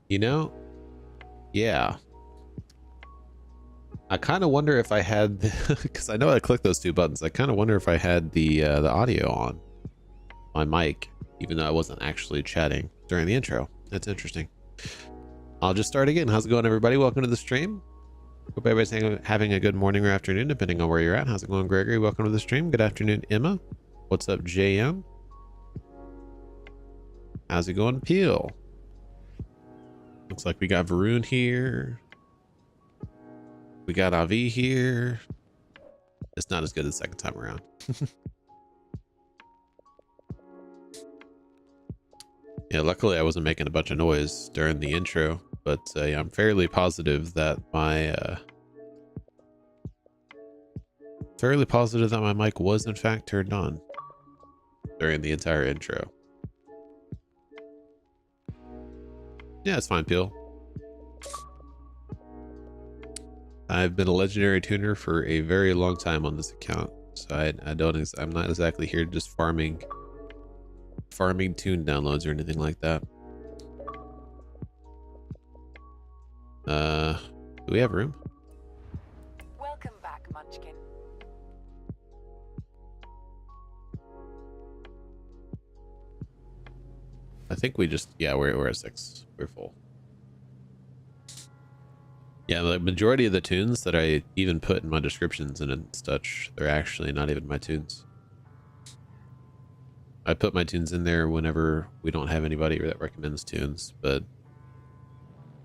You know, yeah. I kind of wonder if I had, because I know I clicked those two buttons. I kind of wonder if I had the audio on my mic, even though I wasn't actually chatting during the intro. That's interesting. I'll just start again. How's it going, everybody? Welcome to the stream. Hope everybody's having a good morning or afternoon, depending on where you're at. How's it going, Gregory? Welcome to the stream. Good afternoon, Emma. What's up, JM? How's it going, Peel? Looks like we got Varun here. We got Avi here. It's not as good the second time around. Yeah, luckily I wasn't making a bunch of noise during the intro, but yeah, I'm fairly positive that my mic was in fact turned on during the entire intro. Yeah, it's fine, Peel. I've been a legendary tuner for a very long time on this account, so I'm not exactly here just farming tune downloads or anything like that. Do we have room? Welcome back, Munchkin. I think we just, yeah, we're at 6. We're full. Yeah, the majority of the tunes that I even put in my descriptions and such, they're actually not even my tunes. I put my tunes in there whenever we don't have anybody that recommends tunes, but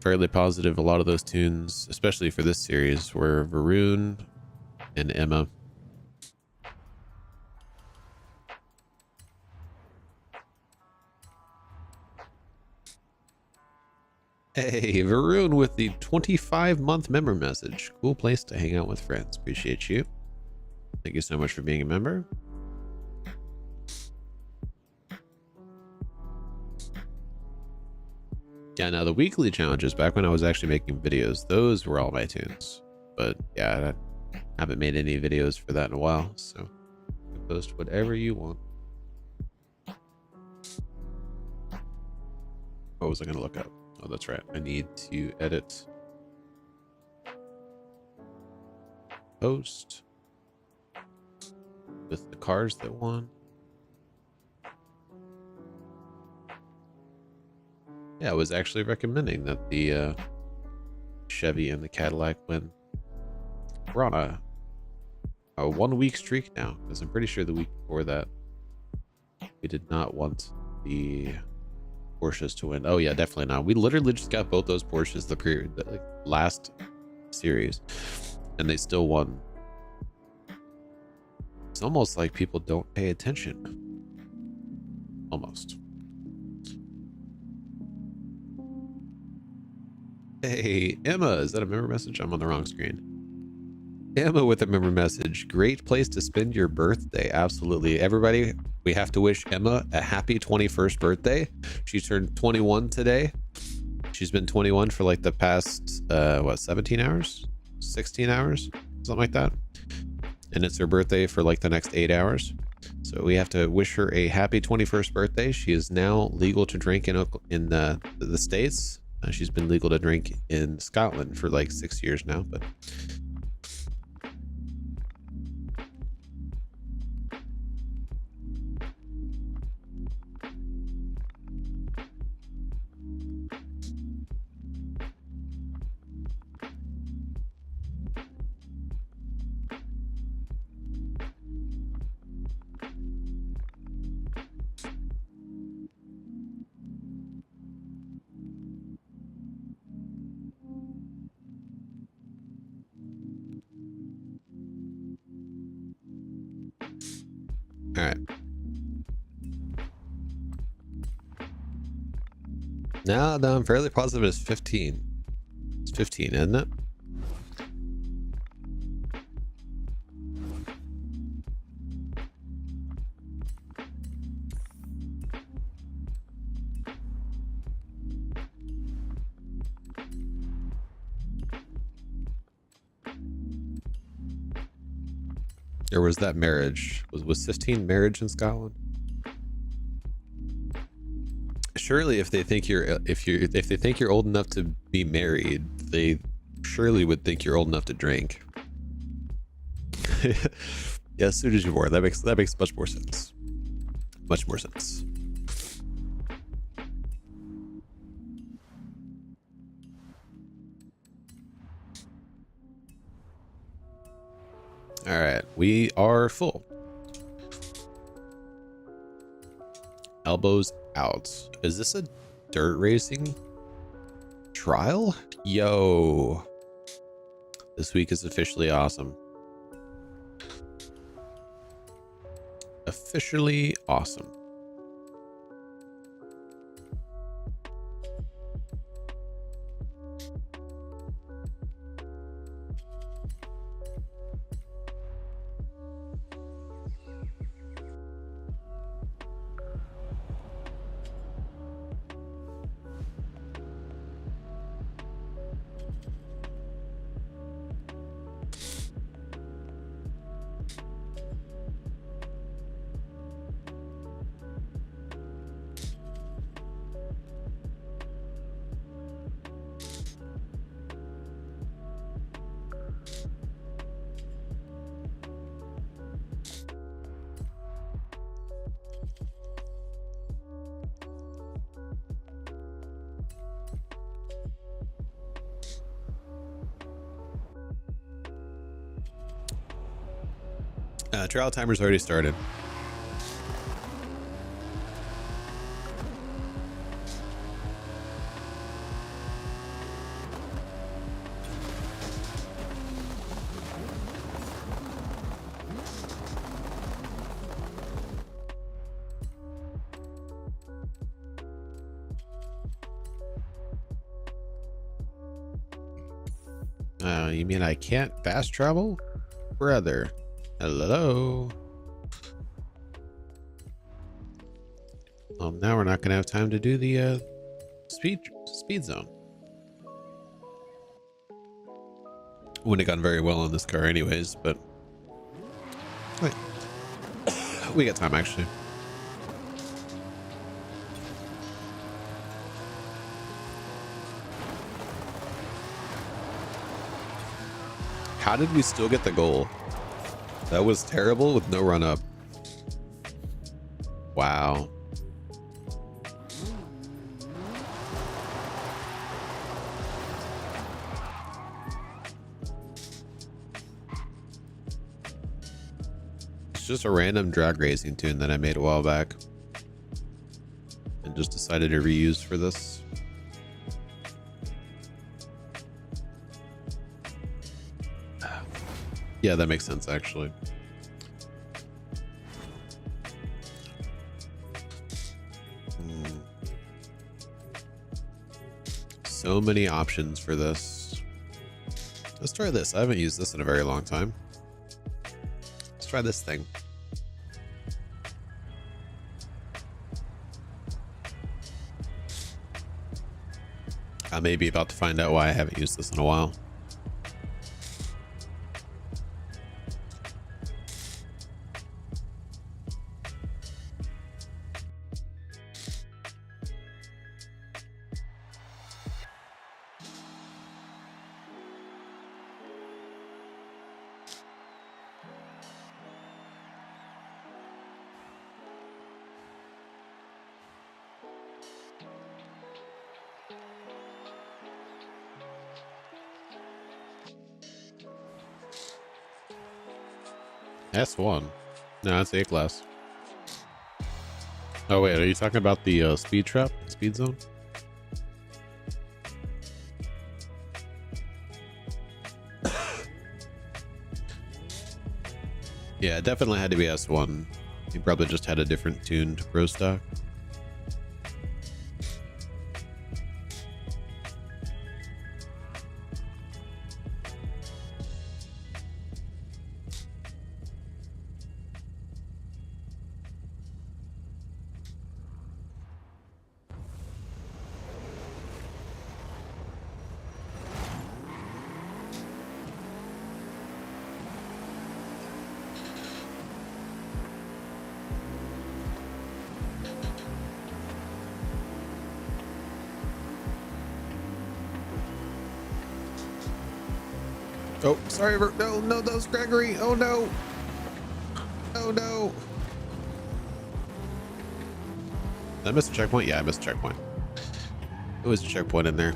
fairly positive a lot of those tunes, especially for this series, were Varun and Emma. Hey, Varun with the 25-month member message. Cool place to hang out with friends. Appreciate you. Thank you so much for being a member. Yeah, now the weekly challenges, back when I was actually making videos, those were all my tunes. But yeah, I haven't made any videos for that in a while, so you can post whatever you want. What was I going to look up? Oh, that's right. I need to edit post with the cars that won. Yeah, I was actually recommending that the Chevy and the Cadillac win. We're on a 1-week streak now, because I'm pretty sure the week before that we did not want the Porsches to win. Oh yeah, definitely not. We literally just got both those Porsches the last series, and they still won. It's almost like people don't pay attention. Almost. Hey, Emma, is that a member message? I'm on the wrong screen. Emma with a member message. Great place to spend your birthday. Absolutely. Everybody, we have to wish Emma a happy 21st birthday. She turned 21 today. She's been 21 for like the past, 17 hours? 16 hours? Something like that. And it's her birthday for like the next 8 hours. So we have to wish her a happy 21st birthday. She is now legal to drink in the States. She's been legal to drink in Scotland for like 6 years now, but all right. Now I'm fairly positive it's 15. It's 15, isn't it? Or was that marriage? Was 15 marriage in Scotland? Surely, if they think you're if they think you're old enough to be married, they surely would think you're old enough to drink. Yeah, as soon as you're born, that makes much more sense. Much more sense. All right, we are full. Elbows out. Is this a dirt racing trial? Yo, this week is officially awesome. Officially awesome. Trial timer's already started. You mean I can't fast travel? Brother. Hello. Now we're not gonna have time to do the speed zone. Wouldn't have gone very well on this car anyways, but wait. We got time actually. How did we still get the goal? That was terrible with no run up. Wow. It's just a random drag racing tune that I made a while back and just decided to reuse for this. Yeah, that makes sense actually. So many options for this. Let's try this. I haven't used this in a very long time. Let's try this thing. I may be about to find out why I haven't used this in a while. S1? No, it's A class. Oh wait, are you talking about the speed trap? Speed zone? Yeah, it definitely had to be S1. He probably just had a different tuned pro stock. Oh, sorry. No, no, that was Gregory. Oh, no. Oh, no. Did I miss a checkpoint? Yeah, I missed a checkpoint. There was a checkpoint in there.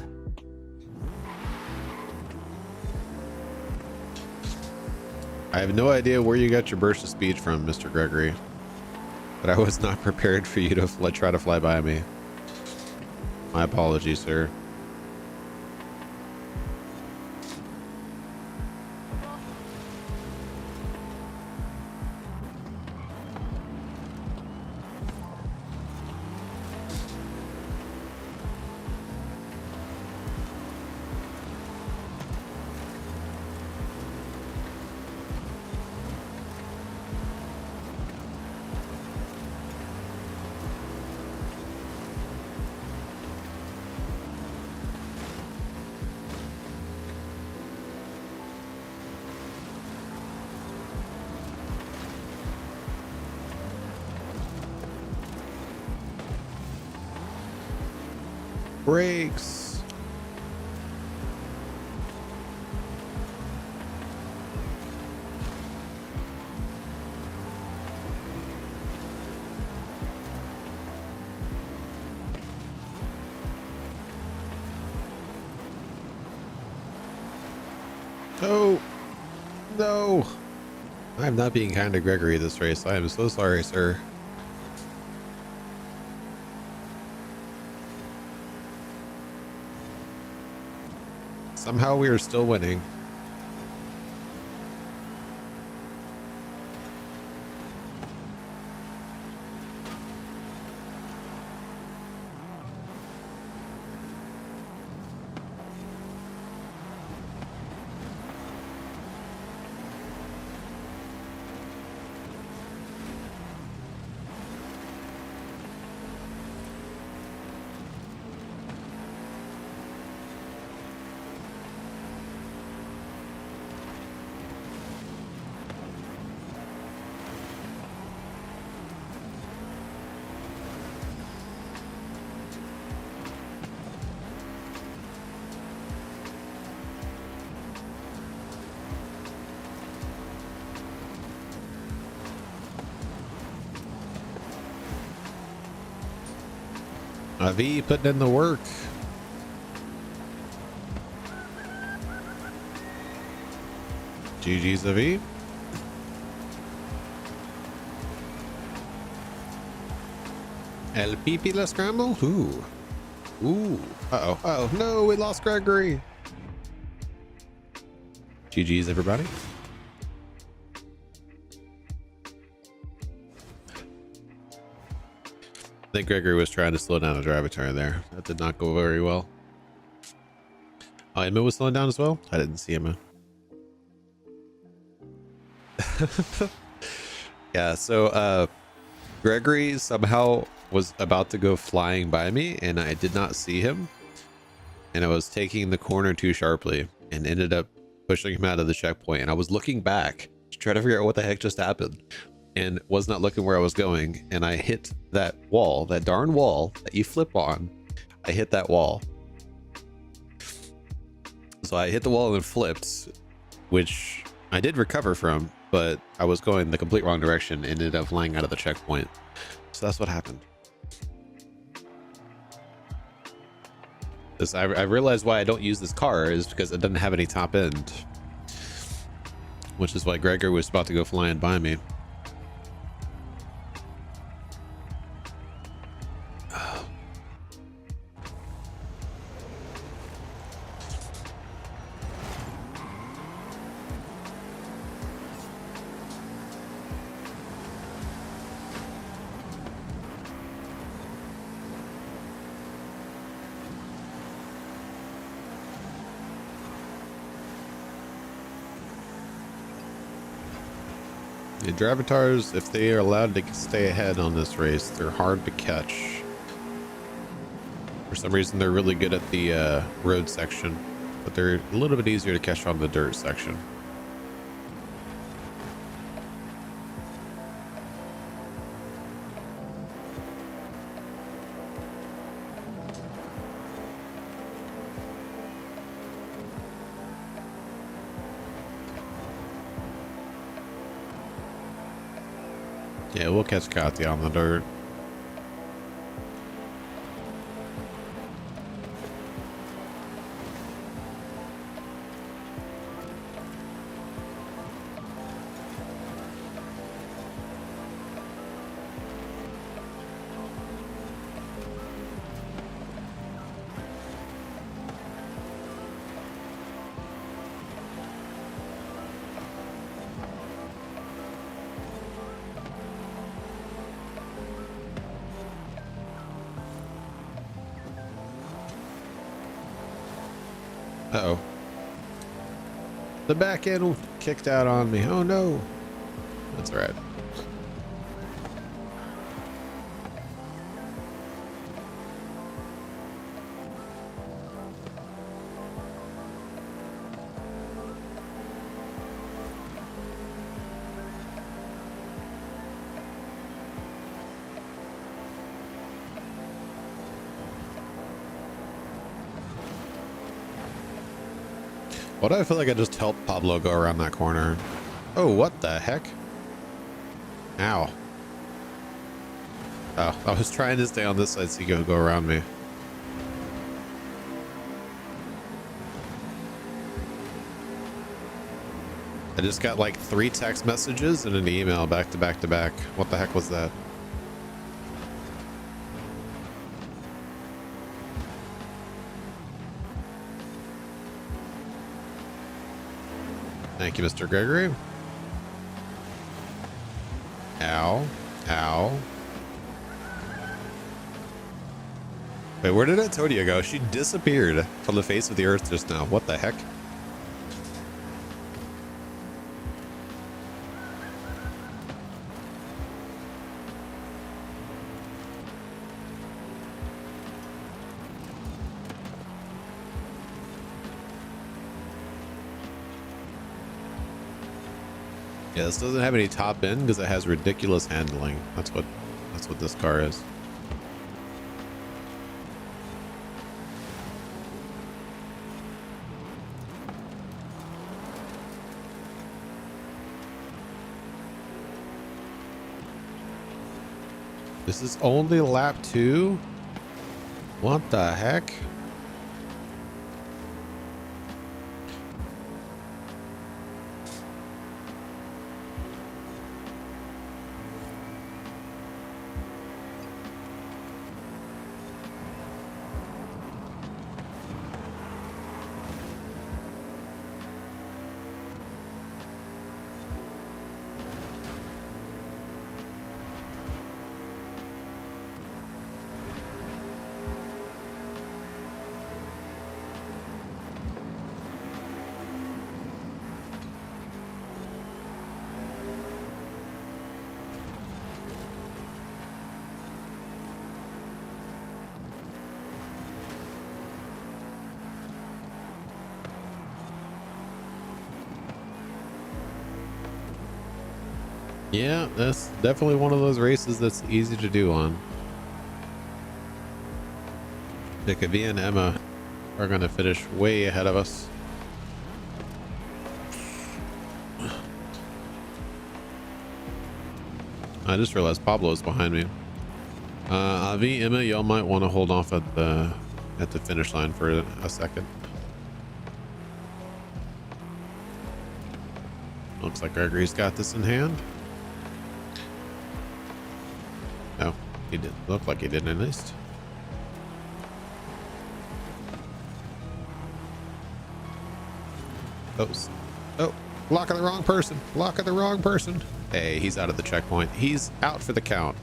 I have no idea where you got your burst of speed from, Mr. Gregory, but I was not prepared for you to try to fly by me. My apologies, sir. Brakes. Oh, no. I'm not being kind to Gregory this race. I am so sorry, sir. Somehow we are still winning. V putting in the work. GG's V. El Pipi La Scramble? Ooh. Ooh. Uh-oh. Uh-oh. No, we lost Gregory. GG's, everybody. I think Gregory was trying to slow down a driver turn there. That did not go very well. Oh, Emma was slowing down as well? I didn't see Emma. Yeah, so Gregory somehow was about to go flying by me and I did not see him. And I was taking the corner too sharply and ended up pushing him out of the checkpoint. And I was looking back to try to figure out what the heck just happened. And was not looking where I was going, and I hit that wall, that darn wall that you flip on. I hit that wall. So I hit the wall and flipped, which I did recover from, but I was going the complete wrong direction and ended up flying out of the checkpoint. So that's what happened. I realized why I don't use this car is because it doesn't have any top end, which is why Gregor was about to go flying by me. The Dravatars, if they are allowed to stay ahead on this race, they're hard to catch. For some reason, they're really good at the road section, but they're a little bit easier to catch on the dirt section. Yeah, we'll catch Katya on the dirt. Uh-oh. The back end kicked out on me. Oh no. That's all right. Why do I feel like I just helped Pablo go around that corner? Oh, what the heck? Ow. Oh, I was trying to stay on this side so you could go around me. I just got like 3 text messages and an email back to back to back. What the heck was that? Thank you, Mr. Gregory. Ow. Ow. Wait, where did Antonia go? She disappeared from the face of the earth just now. What the heck? Yeah, this doesn't have any top end because it has ridiculous handling. That's what this car is. This is only lap 2? What the heck? Yeah, that's definitely one of those races that's easy to do on. Vicky and Emma are going to finish way ahead of us. I just realized Pablo's behind me. Avi, Emma, y'all might want to hold off at the finish line for a second. Looks like Gregory's got this in hand. Oh, he did look like he did at least. Oh, blocking the wrong person. Blocking the wrong person. Hey, he's out of the checkpoint. He's out for the count.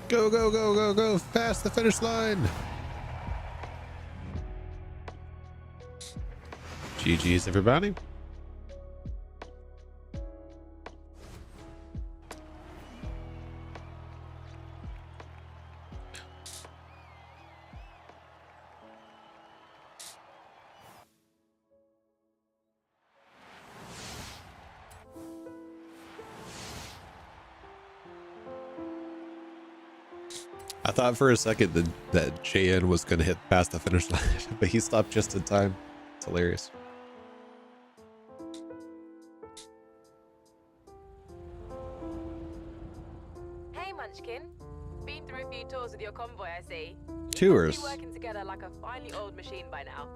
Go, go, go, go, go. Past the finish line. GG's, everybody. I thought for a second that JN was going to hit past the finish line, but he stopped just in time. It's hilarious. Hey, Munchkin. Been through a few tours with your convoy, I see. Tours. You must be working together like a finely oiled machine by now.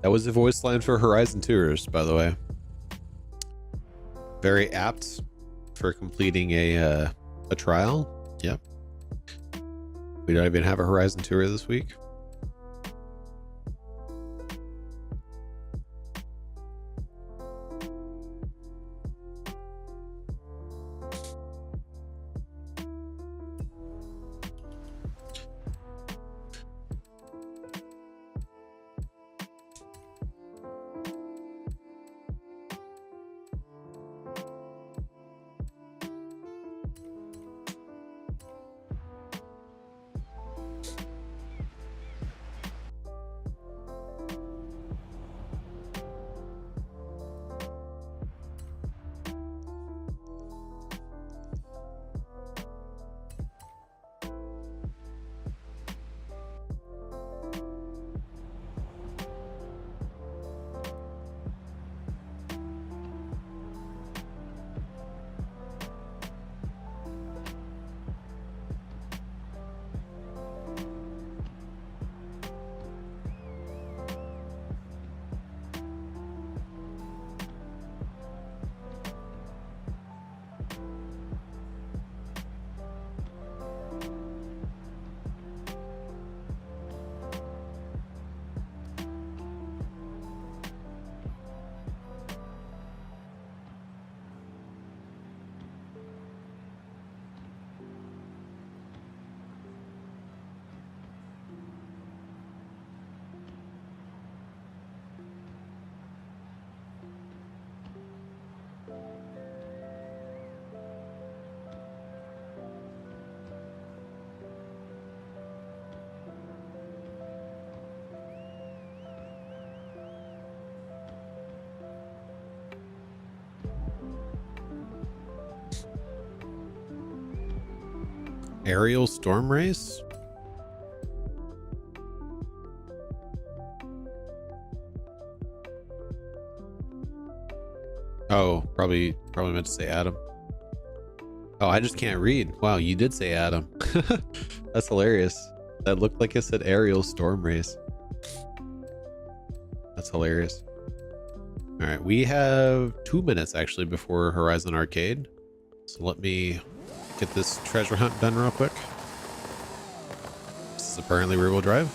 That was the voice line for Horizon Tours, by the way. Very apt for completing a trial. Yep. We don't even have a Horizon Tour this week. Ariel Storm Race? Oh, probably meant to say Adam. Oh, I just can't read. Wow, you did say Adam. That's hilarious. That looked like it said Ariel Storm Race. That's hilarious. All right, we have 2 minutes actually before Horizon Arcade. So let me get this treasure hunt done real quick. This is apparently rear-wheel drive.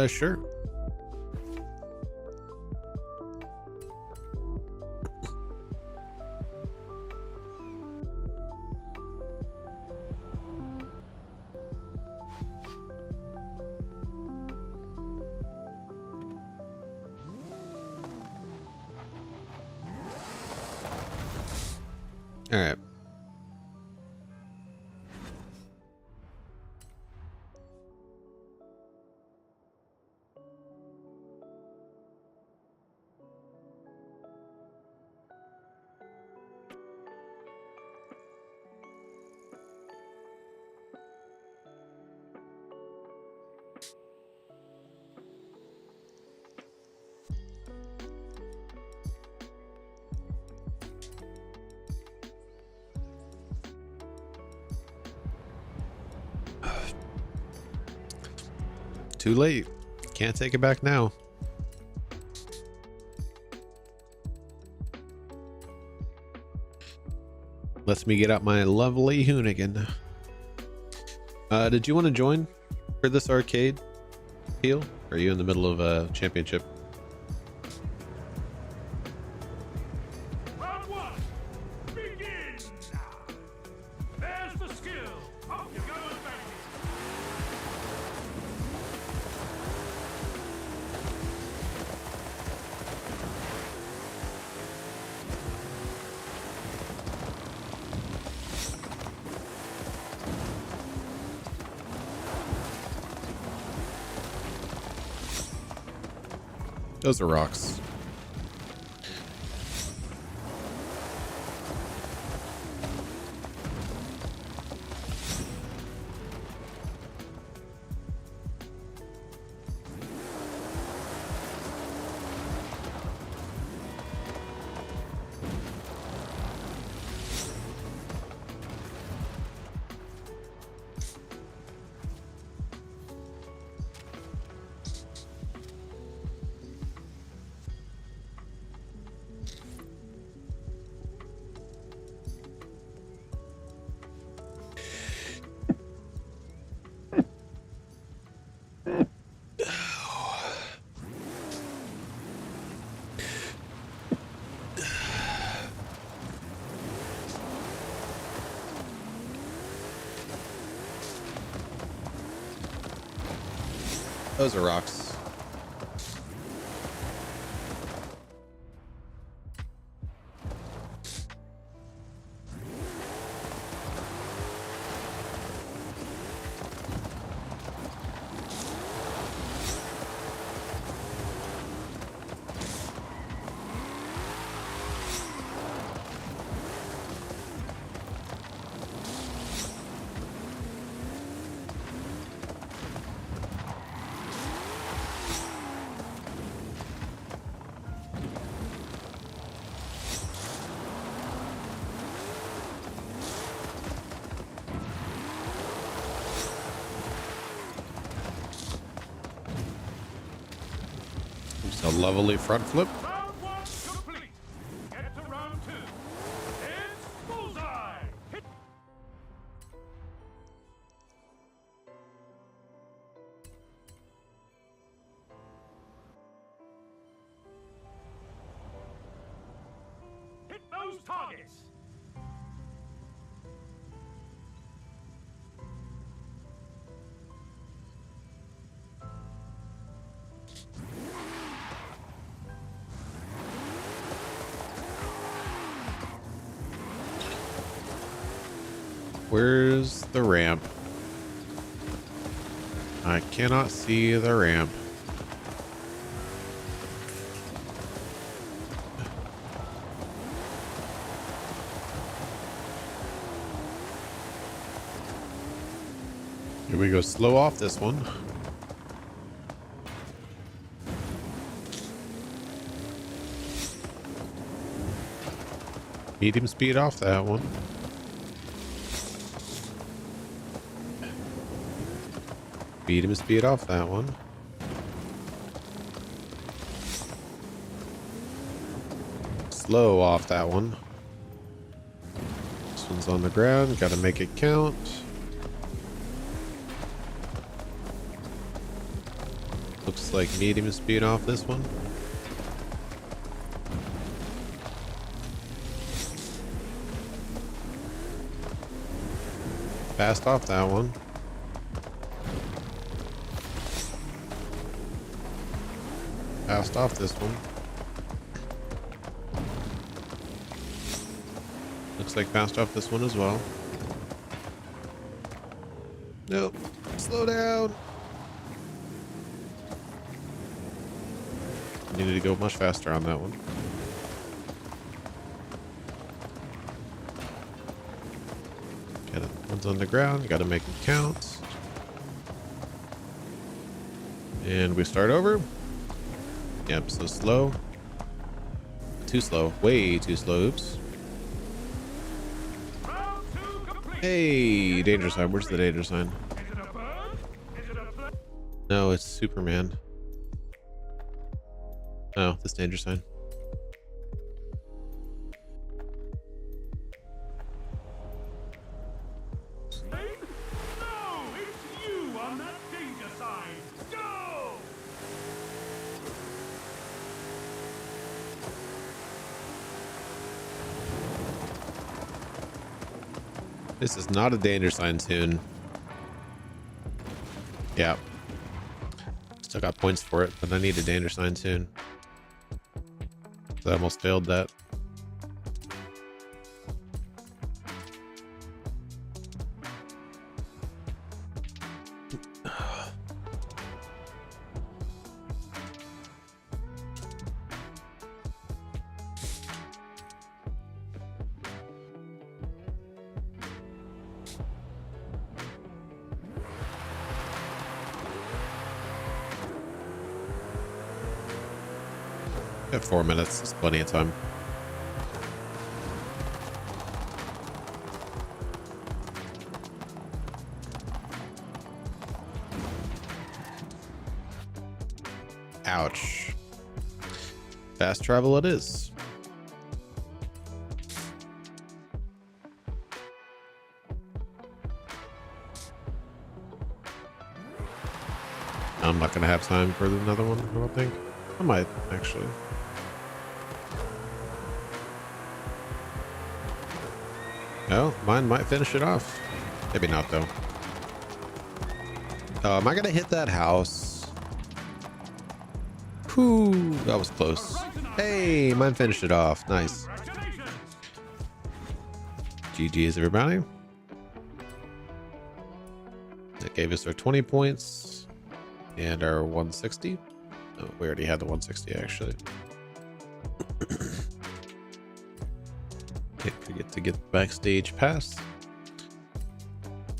Sure. All right. Too late. Can't take it back now. Lets me get out my lovely Hoonigan. Did you want to join for this arcade, Peel? Or are you in the middle of a championship? Round one, begin! There's the skill. Up you go, baby. Those are rocks. Those are rocks. Just a lovely front flip. Round one complete. Get to round two. It's bullseye. Hit. Hit those targets. Where's the ramp? I cannot see the ramp. Here we go, slow off this one. Medium speed off that one. Medium speed off that one. Slow off that one. This one's on the ground, gotta make it count. Looks like medium speed off this one. Fast off that one. Fast off this one. Looks like fast off this one as well. Nope. Slow down. Needed to go much faster on that one. Got it. One's on the ground. Got to make them count. And we start over. Yep, so slow. Too slow. Way too slow. Oops. Round two complete. Hey, danger sign. Where's the danger sign? Is it a bird? Is it a plane? No, it's Superman. Oh, this danger sign. No, it's you on that danger sign. Go! This is not a danger sign tune. Yeah. Still got points for it, but I need a danger sign tune. I almost failed that. Got 4 minutes. It's plenty of time. Ouch. Fast travel it is. I'm not gonna have time for another one, I don't think. I might, actually. Well, mine might finish it off. Maybe not, though. Oh, am I gonna hit that house? Whew, that was close. Hey, mine finished it off. Nice. GG's, everybody. That gave us our 20 points. And our 160. Oh, we already had the 160 actually. Okay, forget to get the backstage pass.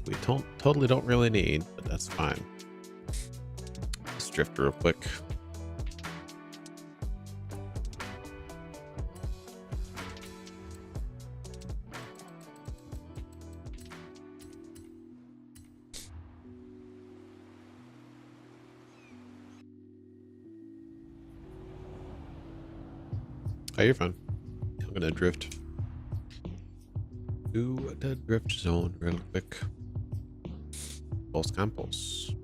We totally don't really need, but that's fine. Let's drift real quick. Oh, you're fine. I'm gonna drift to the drift zone real quick. Los Campos.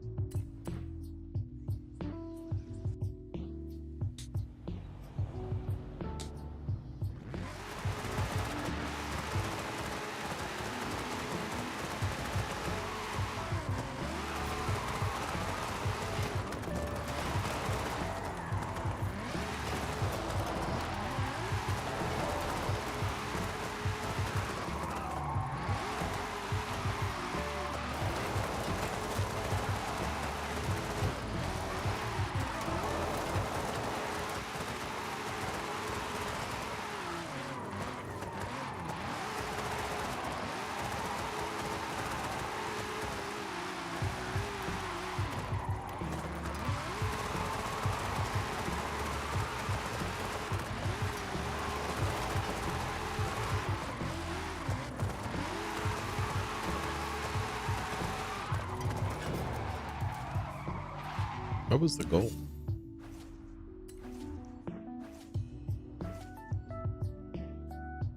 What was the goal?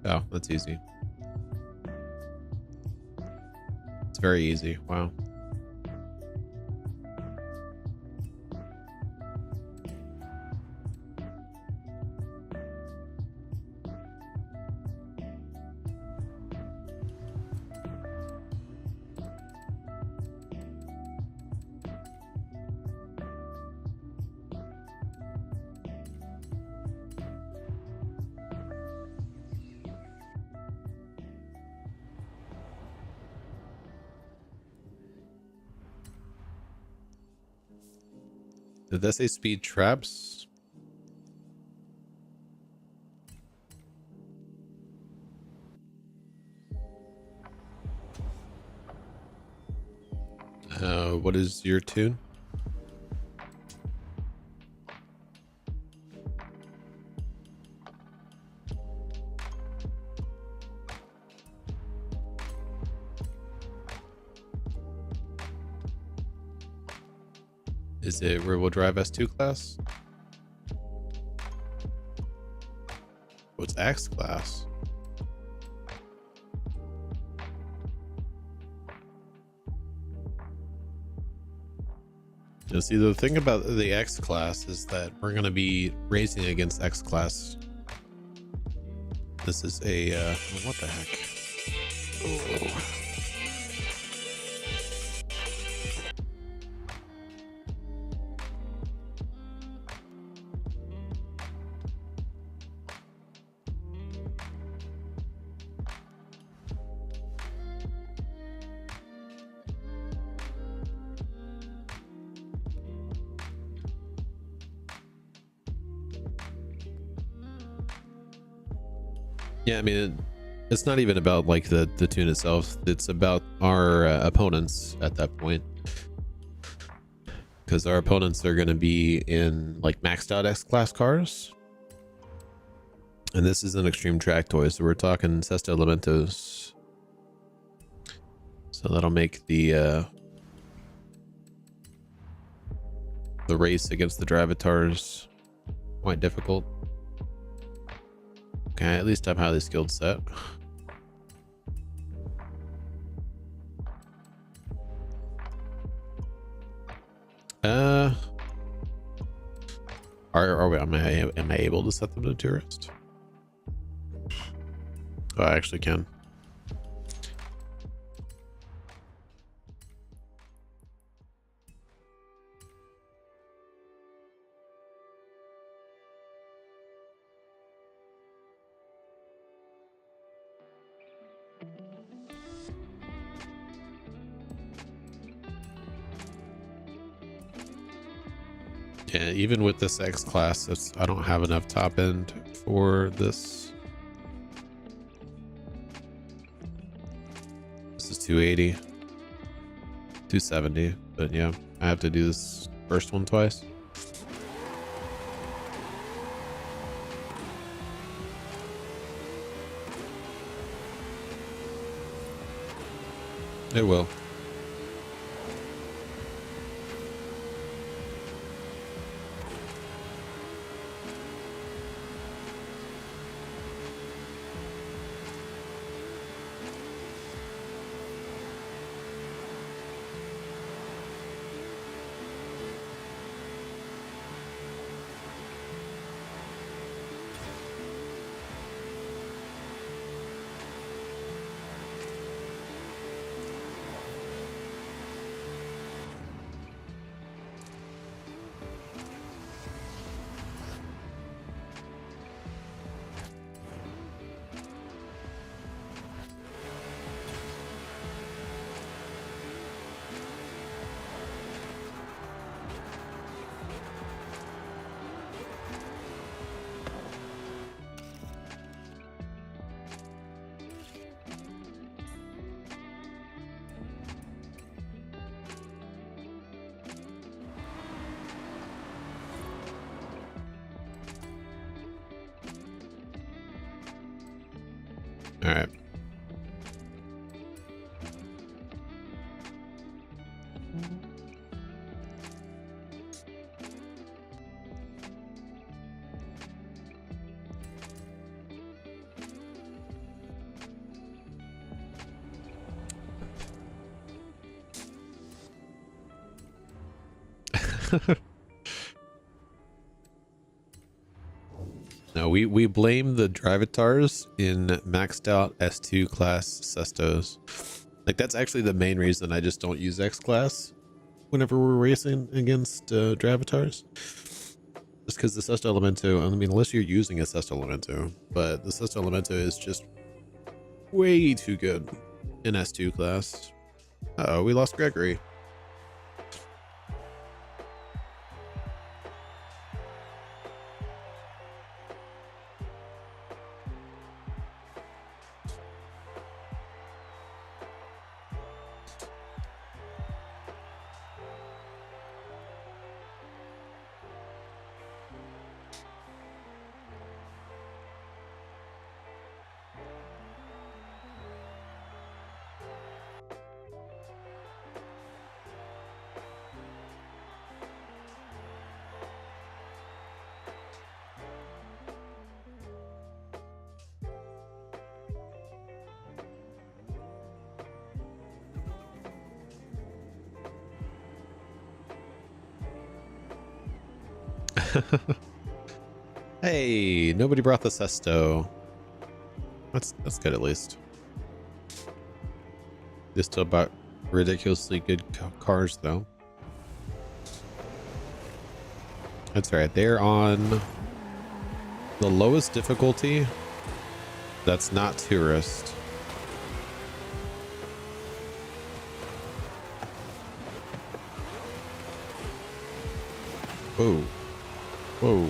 Oh, that's easy. It's very easy. Wow. Did that say speed traps? What is your tune? Is it rear-wheel drive S2 class? What's X class? You see, the thing about the X class is that we're going to be racing against X class. This is a what the heck? Oh. Yeah, I mean, it's not even about like the tune itself. It's about our opponents at that point, because our opponents are going to be in like maxed out X class cars, And this is an extreme track toy, so we're talking Sesto Elementos. So that'll make the race against the Drivatars quite difficult. Okay, at least I'm highly skilled set. Am I able to set them to tourist? Oh, I actually can. Yeah, even with this X class, I don't have enough top end for this. This is 280, 270, but yeah, I have to do this first one twice. It will. All right. No, we blame the Drivatars in maxed out S2 class Cestos. Like, that's actually the main reason I just don't use X class whenever we're racing against Drivatars. Just because the Sesto Elemento, I mean, unless you're using a Sesto Elemento, but the Sesto Elemento is just way too good in S2 class. Uh-oh, we lost Gregory. Hey, nobody brought the Sesto. That's good at least. They still bought ridiculously good cars though. That's right. They're on the lowest difficulty. That's not tourist. Whoa. Whoa.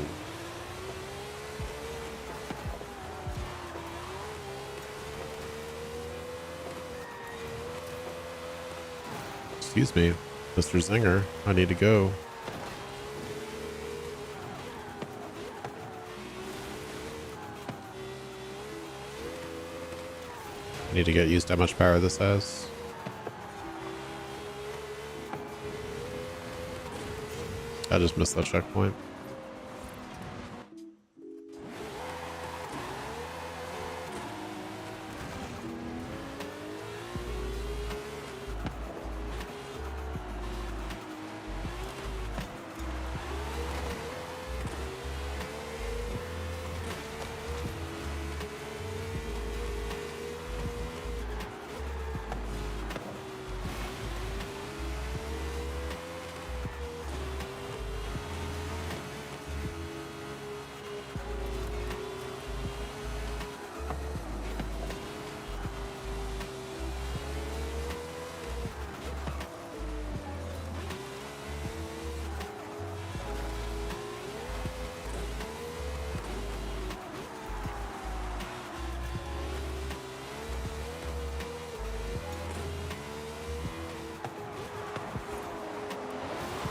Excuse me, Mr. Zinger. I need to go. Need to get used to how much power this has. I just missed that checkpoint.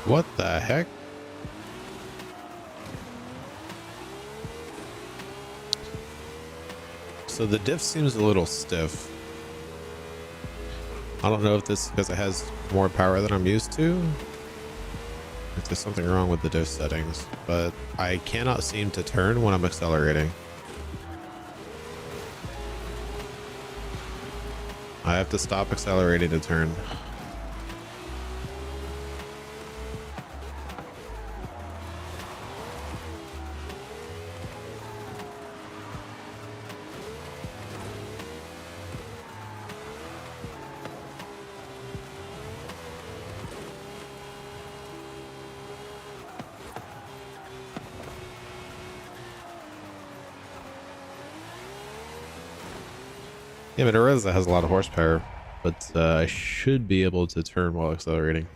What the heck? So the diff seems a little stiff. I don't know if this is because it has more power than I'm used to. If there's something wrong with the diff settings, but I cannot seem to turn when I'm accelerating. I have to stop accelerating to turn. Yeah, but Ariel has a lot of horsepower, but I should be able to turn while accelerating.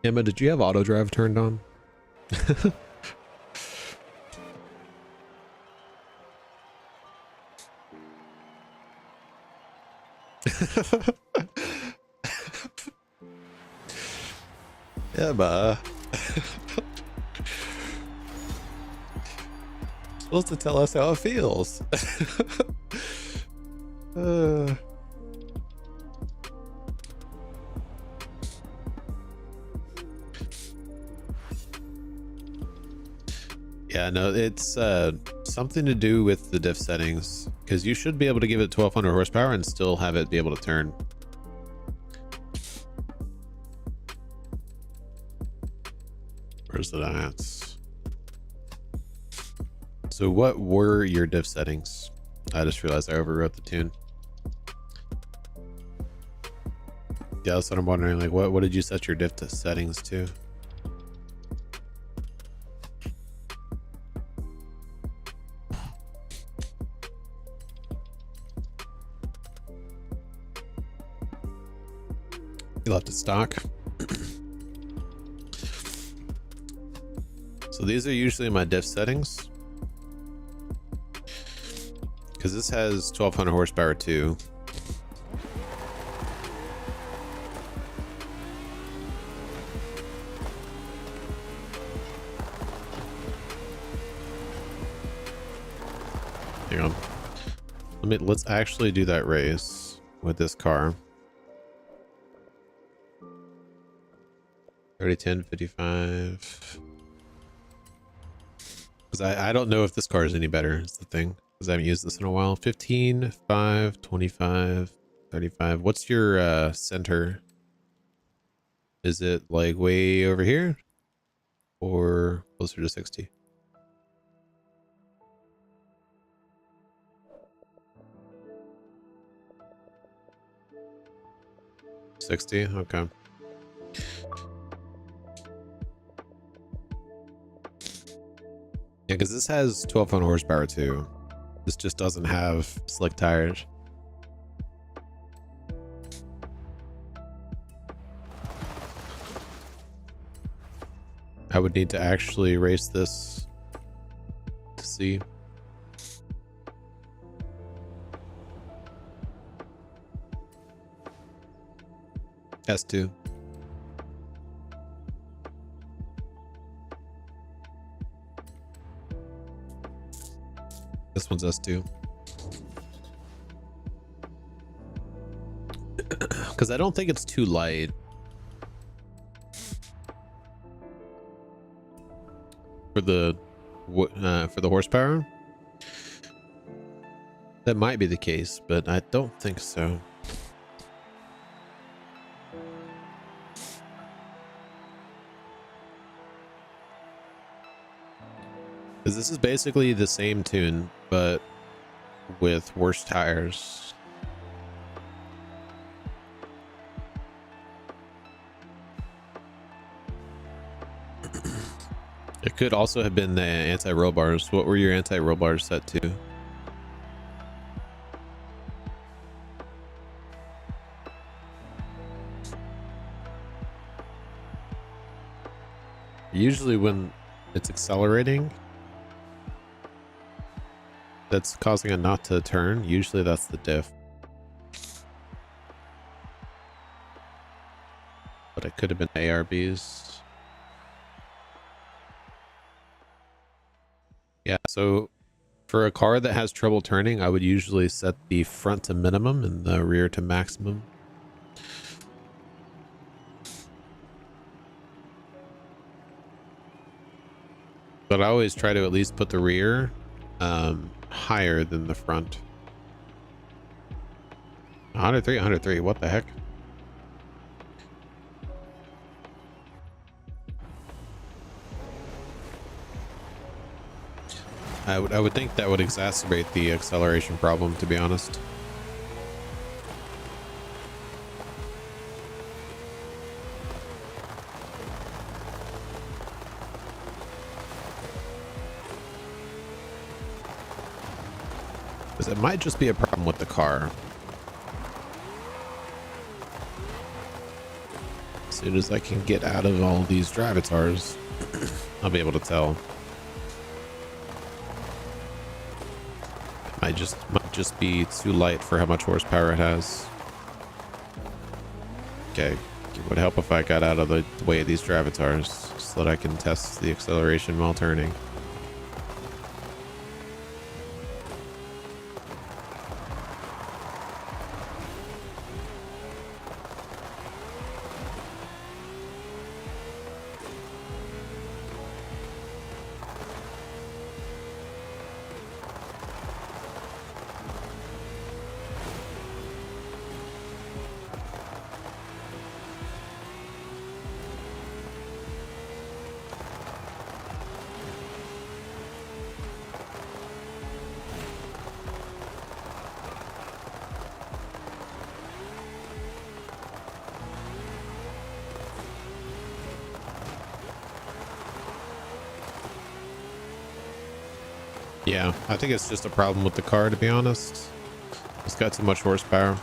Emma, did you have auto drive turned on? Emma. Supposed to tell us how it feels. Yeah, no, it's something to do with the diff settings, because you should be able to give it 1200 horsepower and still have it be able to turn. Where's the dots? So what were your diff settings? I just realized I overwrote the tune. Yeah, that's what I'm wondering. Like, what did you set your diff settings to? You left it stock. So these are usually my diff settings, because this has 1200 horsepower too. Hang on. Let's actually do that race with this car. 30, 10, 55. Because I don't know if this car is any better, is the thing. Because I haven't used this in a while. 15, 5, 25, 35. What's your center? Is it like way over here? Or closer to 60? $60? Okay. Yeah, because this has 1200 horsepower too. This just doesn't have slick tires. I would need to actually race this to see. S2. This one's S2. because I don't think it's too light. For the horsepower. That might be the case, but I don't think so. Because this is basically the same tune, but with worse tires. It could also have been the anti-roll bars. What were your anti-roll bars set to? Usually when it's accelerating, that's causing it not to turn. Usually that's the diff. But it could have been ARBs. Yeah, so for a car that has trouble turning, I would usually set the front to minimum and the rear to maximum. But I always try to at least put the rear higher than the front. 103, 103, what the heck? I would think that would exacerbate the acceleration problem, to be honest. Because it might just be a problem with the car. As soon as I can get out of all these drivatars, I'll be able to tell. Might just be too light for how much horsepower it has. Okay, it would help if I got out of the way of these drivatars so that I can test the acceleration while turning. Yeah, I think it's just a problem with the car, to be honest. It's got too much horsepower.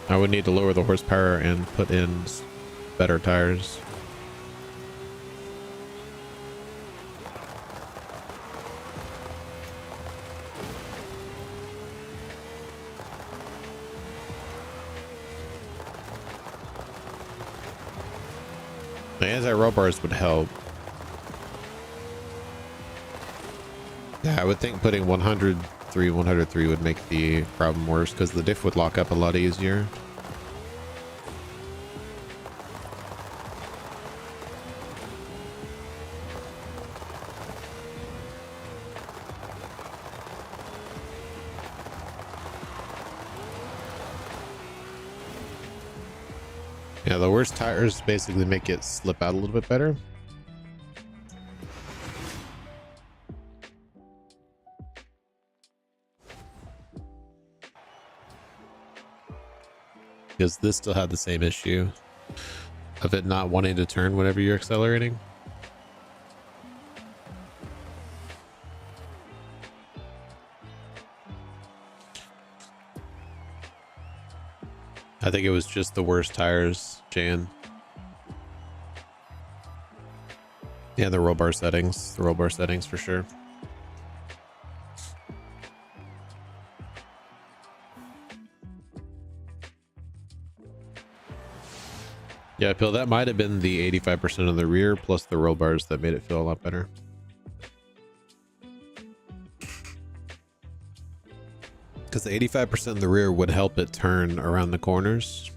I would need to lower the horsepower and put in better tires. The anti-roll bars would help. Yeah, I would think putting 103 would make the problem worse because the diff would lock up a lot easier. Yeah, the worst tires basically make it slip out a little bit better. Because this still had the same issue of it not wanting to turn whenever you're accelerating. I think it was just the worst tires, Jan. Yeah, the roll bar settings. The roll bar settings for sure. Yeah, Pill, that might have been the 85% of the rear plus the roll bars that made it feel a lot better. Because the 85% in the rear would help it turn around the corners.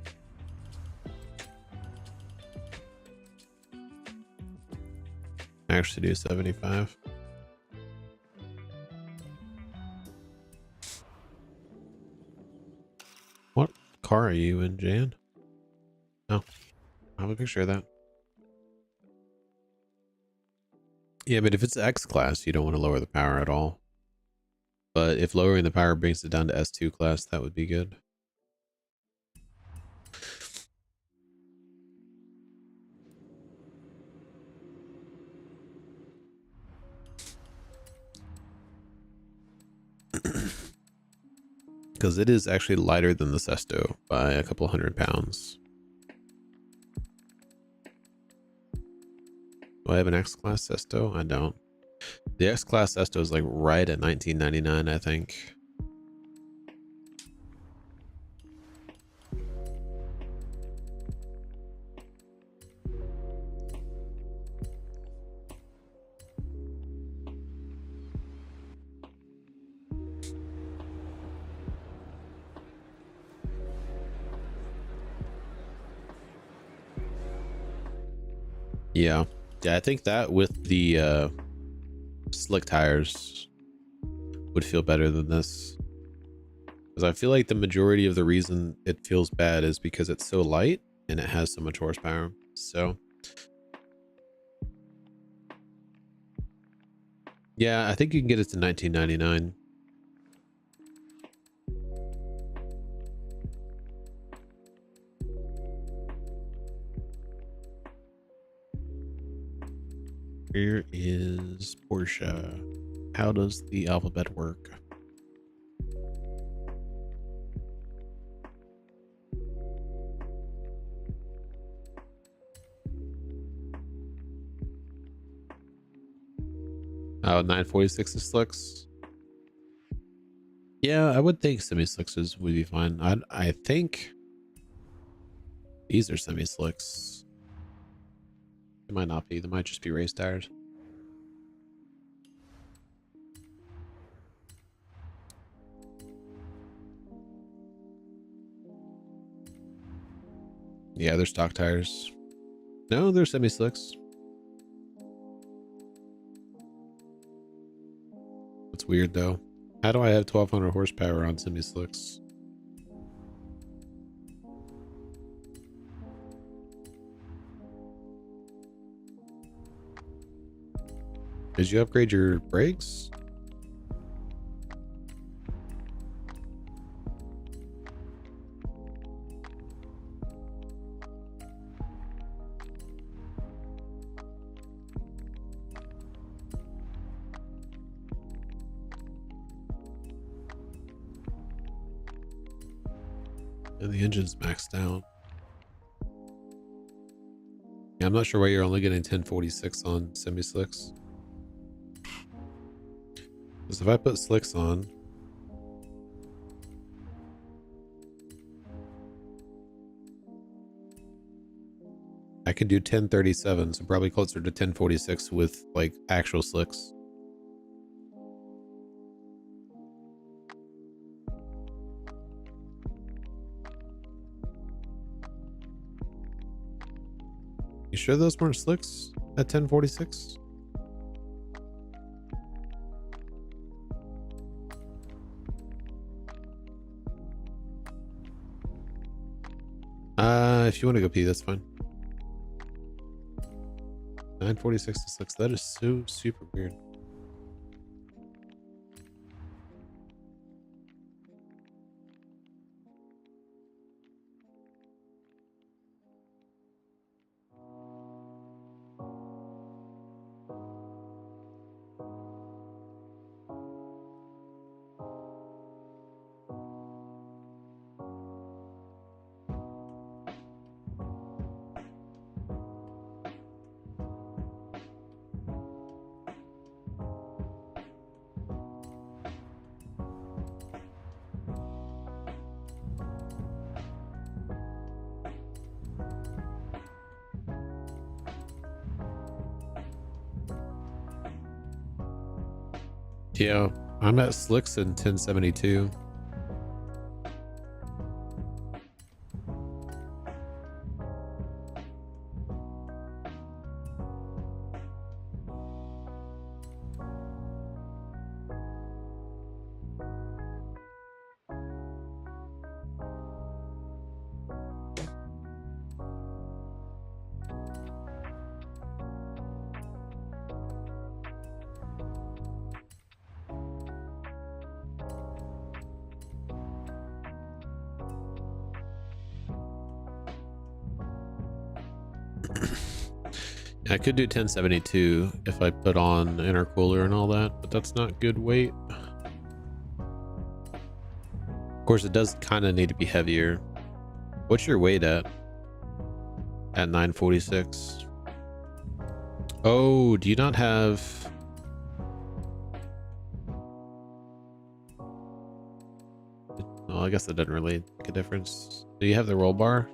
Actually do 75. What car are you in, Jan? Oh, I have a picture of that. Yeah, but if it's X class, you don't want to lower the power at all. But if lowering the power brings it down to S2 class, that would be good. Because it is actually lighter than the Sesto by a couple 100 pounds. Do I have an X-Class Sesto? I don't. The X-Class Sesto is like right at $19.99, I think. Yeah. Yeah, I think that with the slick tires would feel better than this. Because I feel like the majority of the reason it feels bad is because it's so light and it has so much horsepower. So yeah, I think you can get it to $19.99. Where is Porsche? How does the alphabet work? Oh, 946 is slicks. Yeah, I would think semi-slicks would be fine. I think these are semi-slicks. They might not be. They might just be race tires. Yeah, they're stock tires. No, they're semi-slicks. That's weird though. How do I have 1200 horsepower on semi-slicks? Did you upgrade your brakes? And the engine's maxed out. Yeah, I'm not sure why you're only getting 1046 on semi-slicks. Because if I put slicks on, I can do 1037, so probably closer to 1046 with like actual slicks. You sure those weren't slicks at 1046? If you want to go pee, that's fine. 946 to slicks. That is so super weird. Yeah, I'm at slicks in 1072. I could do 1072 if I put on intercooler and all that, but that's not good weight. Of course, it does kind of need to be heavier. What's your weight at? At 946. Oh, do you not have... Well, I guess that doesn't really make a difference. Do you have the roll bar?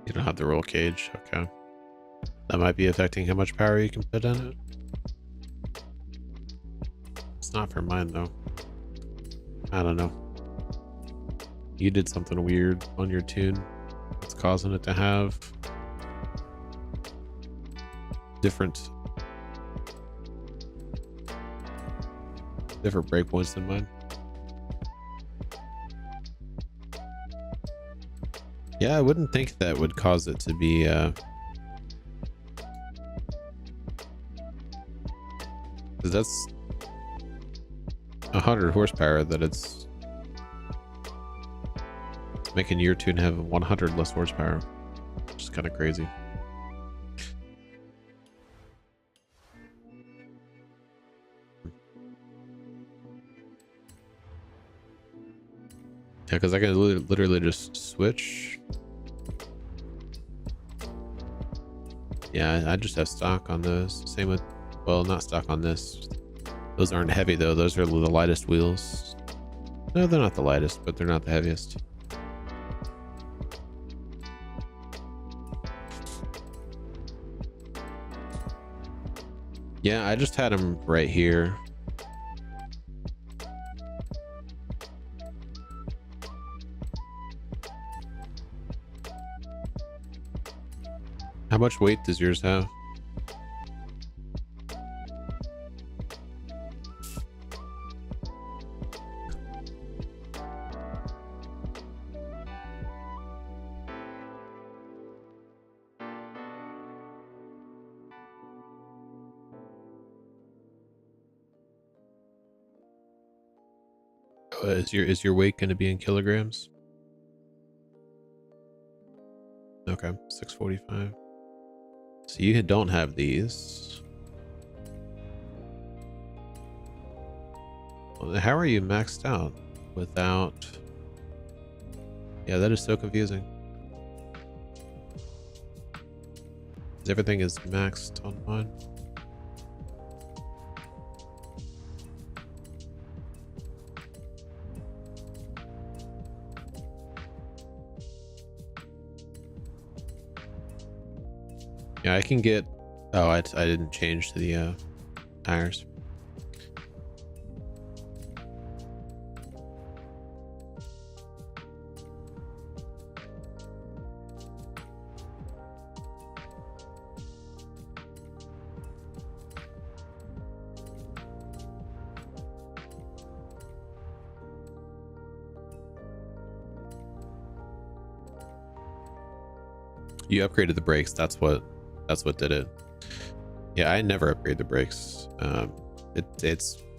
You don't have the roll cage. Okay. That might be affecting how much power you can put in it. It's not for mine though. I don't know. You did something weird on your tune. It's causing it to have different breakpoints than mine. Yeah, I wouldn't think that would cause it to be because that's 100 horsepower that it's making your tune have 100 less horsepower, which is kind of crazy. Yeah, because I can literally just switch. Yeah, I just have stock on those. Same with, well, not stock on this. Those aren't heavy though. Those are the lightest wheels. No, they're not the lightest, but they're not the heaviest. Yeah, I just had them right here. How much weight does yours have? Is your weight going to be in kilograms? Okay, 645. So you don't have these. Well, how are you maxed out without? Yeah, that is so confusing. 'Cause everything is maxed on mine. Yeah, I can get... Oh, I didn't change the tires. You upgraded the brakes. That's what did it. Yeah, I never upgrade the brakes. It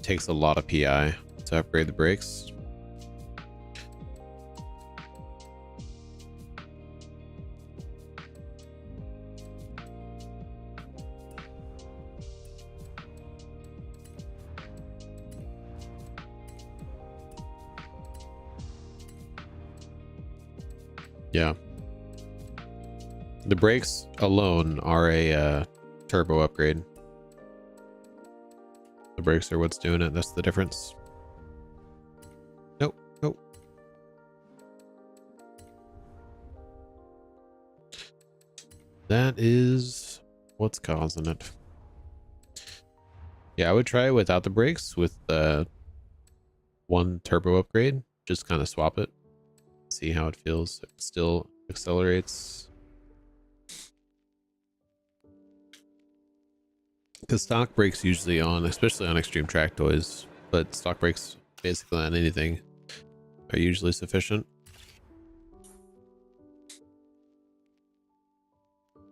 takes a lot of PI to upgrade the brakes. Yeah. The brakes alone are a turbo upgrade. The brakes are what's doing it. That's the difference. Nope. Nope. That is what's causing it. Yeah, I would try it without the brakes with one turbo upgrade. Just kind of swap it. See how it feels. It still accelerates. Because stock brakes usually on, especially on extreme track toys, but stock brakes basically on anything are usually sufficient.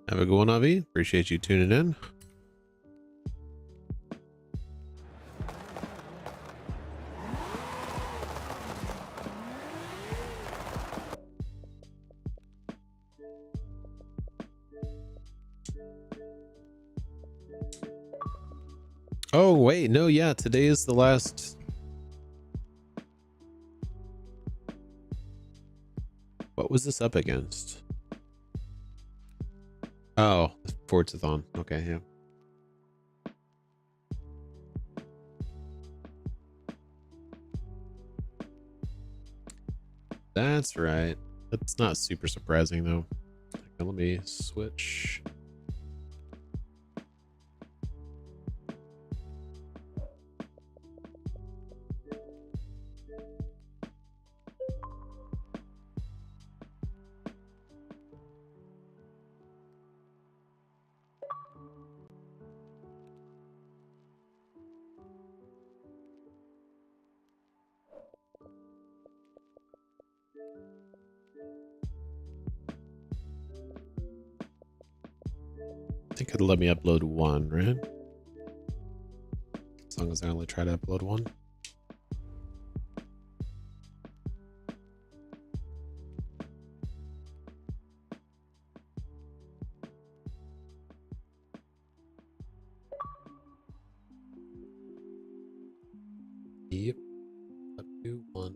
Have a good one, Avi. Appreciate you tuning in. Oh, wait. No, yeah. Today is the last. What was this up against? Oh, Forza-thon. Okay, yeah. That's right. That's not super surprising, though. Okay, let me switch. I think it'll let me upload one, right? As long as I only try to upload one. Yep. Up to one.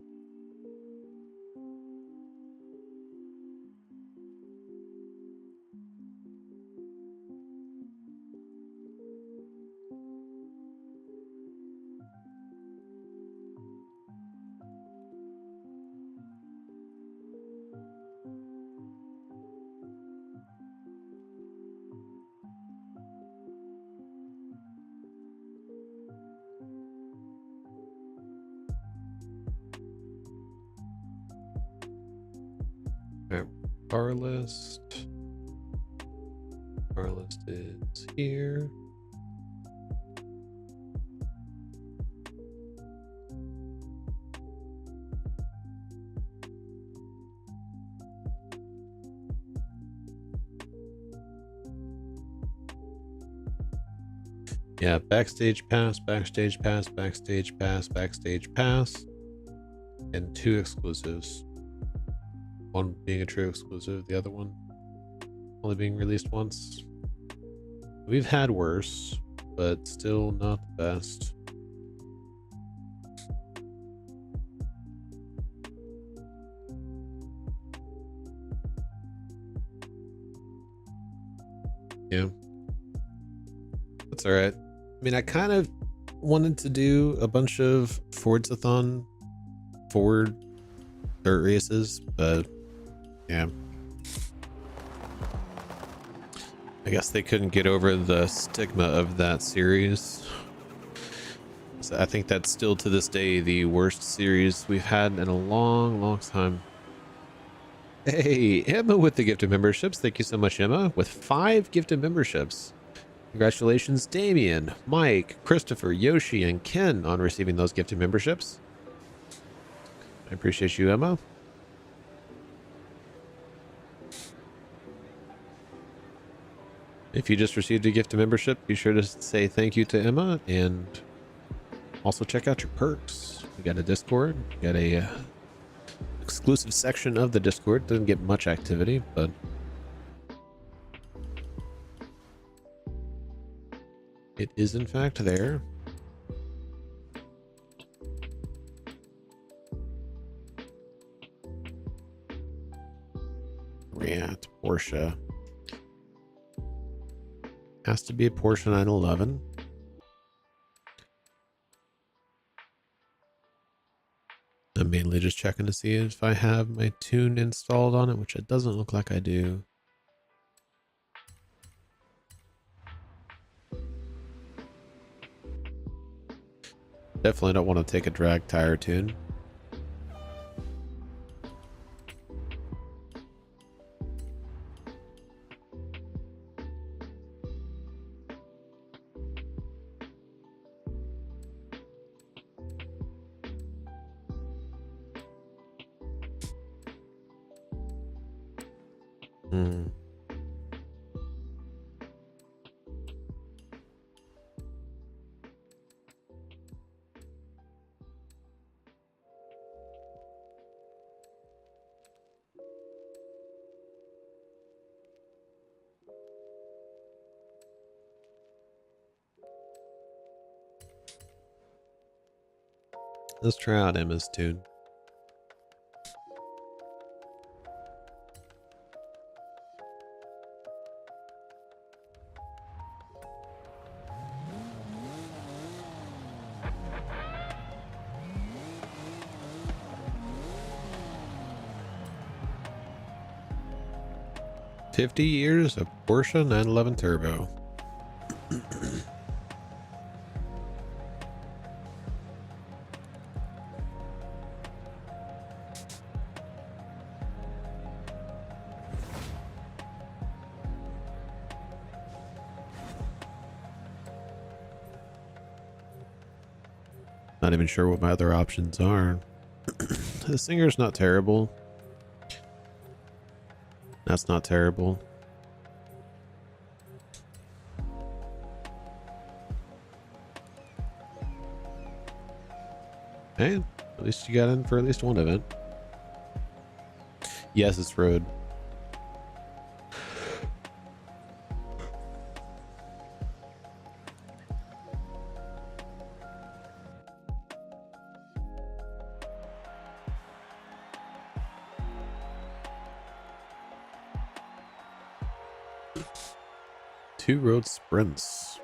Alright, bar list. Bar list is here. Yeah, backstage pass, backstage pass, backstage pass, backstage pass, and 2 exclusives. One being a true exclusive, the other one only being released once. We've had worse, but still not the best. Yeah. That's alright. I mean, I kind of wanted to do a bunch of Forza-thon forward dirt races, but yeah. I guess they couldn't get over the stigma of that series. So I think that's still to this day the worst series we've had in a long, long time. Hey, Emma with the gifted memberships. Thank you so much, Emma, with 5 gifted memberships. Congratulations, Damien, Mike, Christopher, Yoshi, and Ken on receiving those gifted memberships. I appreciate you, Emma. If you just received a gift of membership, be sure to say thank you to Emma and also check out your perks. We got a Discord, we got a exclusive section of the Discord. Doesn't get much activity, but it is in fact there. Yeah, it's Porsche. Has to be a Porsche 911. I'm mainly just checking to see if I have my tune installed on it, which it doesn't look like I do. Definitely don't want to take a drag tire tune. Hmm. Let's try out Emma's tune. "50 years of Porsche 911 Turbo." Not even sure what my other options are. The singer's not terrible. That's not terrible. Hey, at least you got in for at least one event. Yes, it's road. Two road sprints.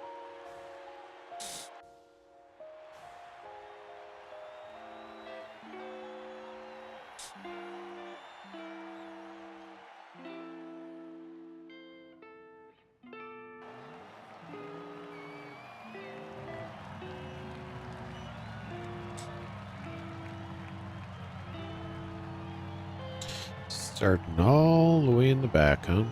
Starting all the way in the back, huh?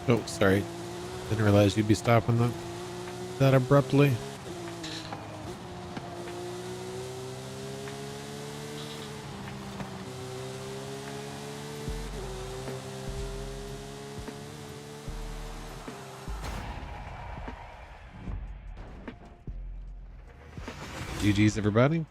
Oh, sorry. Didn't realize you'd be stopping that abruptly. GG's, everybody.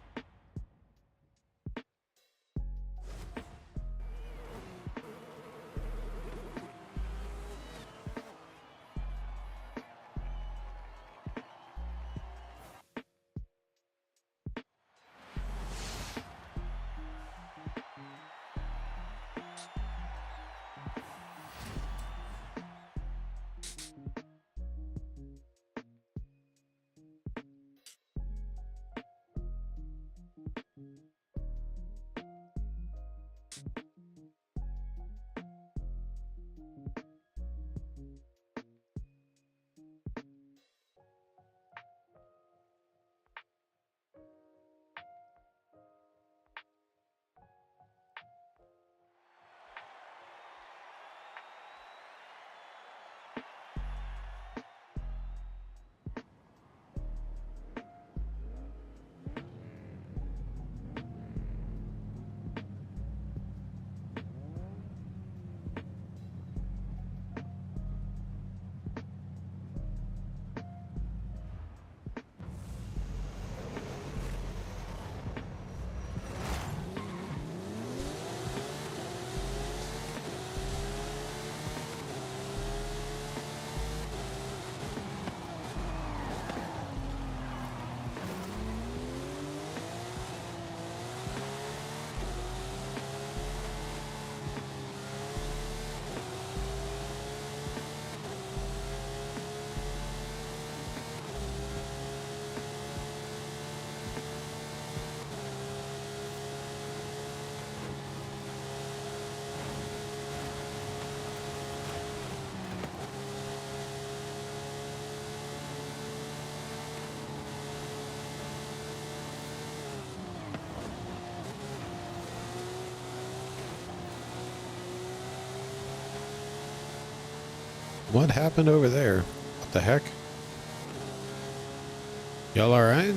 What happened over there? What the heck? Y'all alright?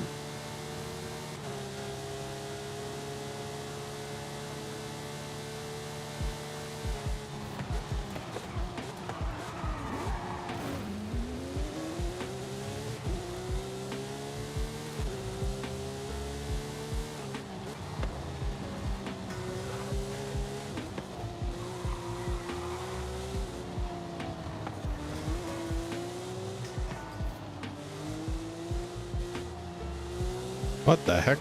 What the heck?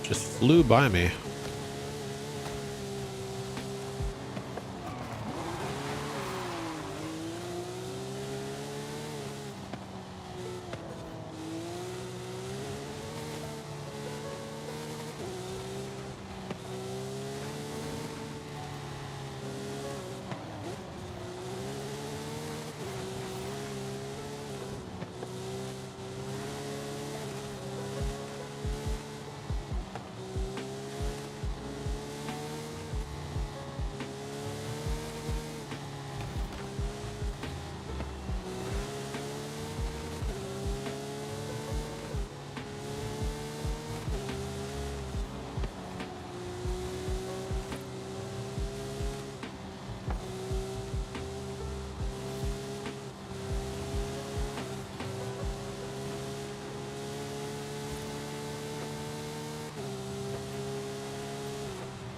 Just flew by me.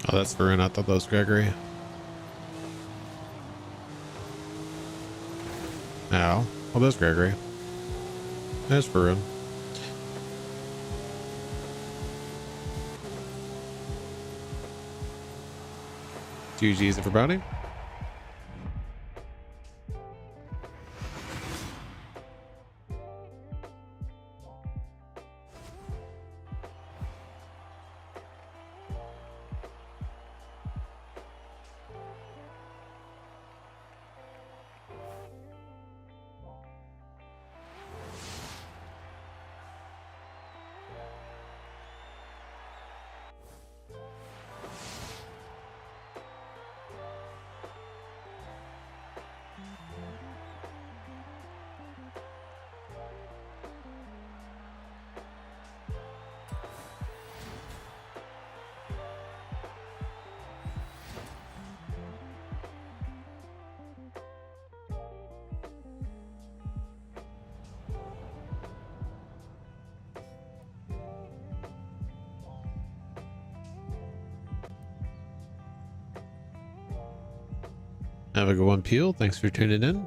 Oh, that's Varun. I thought that was Gregory. Ow. Oh, that's Gregory. There's Varun. GG's everybody. Have a good one, Peel. Thanks for tuning in.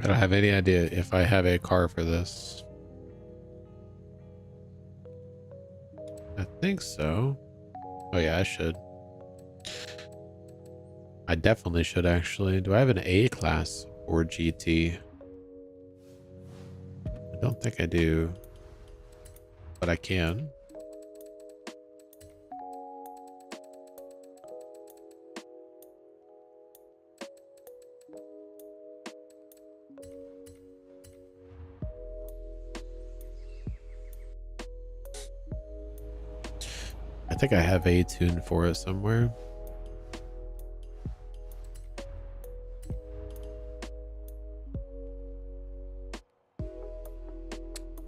I don't have any idea if I have a car for this. I think so. Oh yeah, I should. I definitely should actually. Do I have an A class or GT? I don't think I do, but I can. I think I have a tune for it somewhere.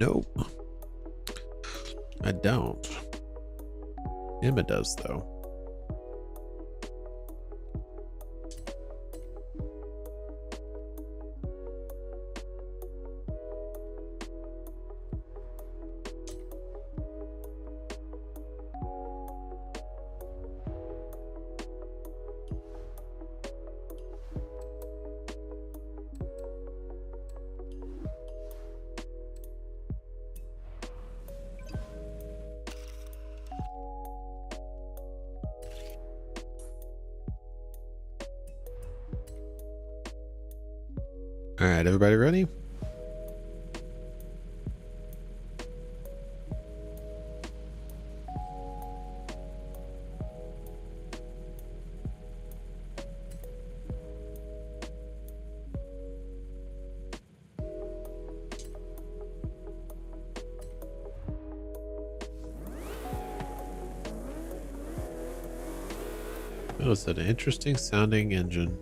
Nope. I don't. Emma does though. All right, everybody ready? Oh, it's an interesting sounding engine.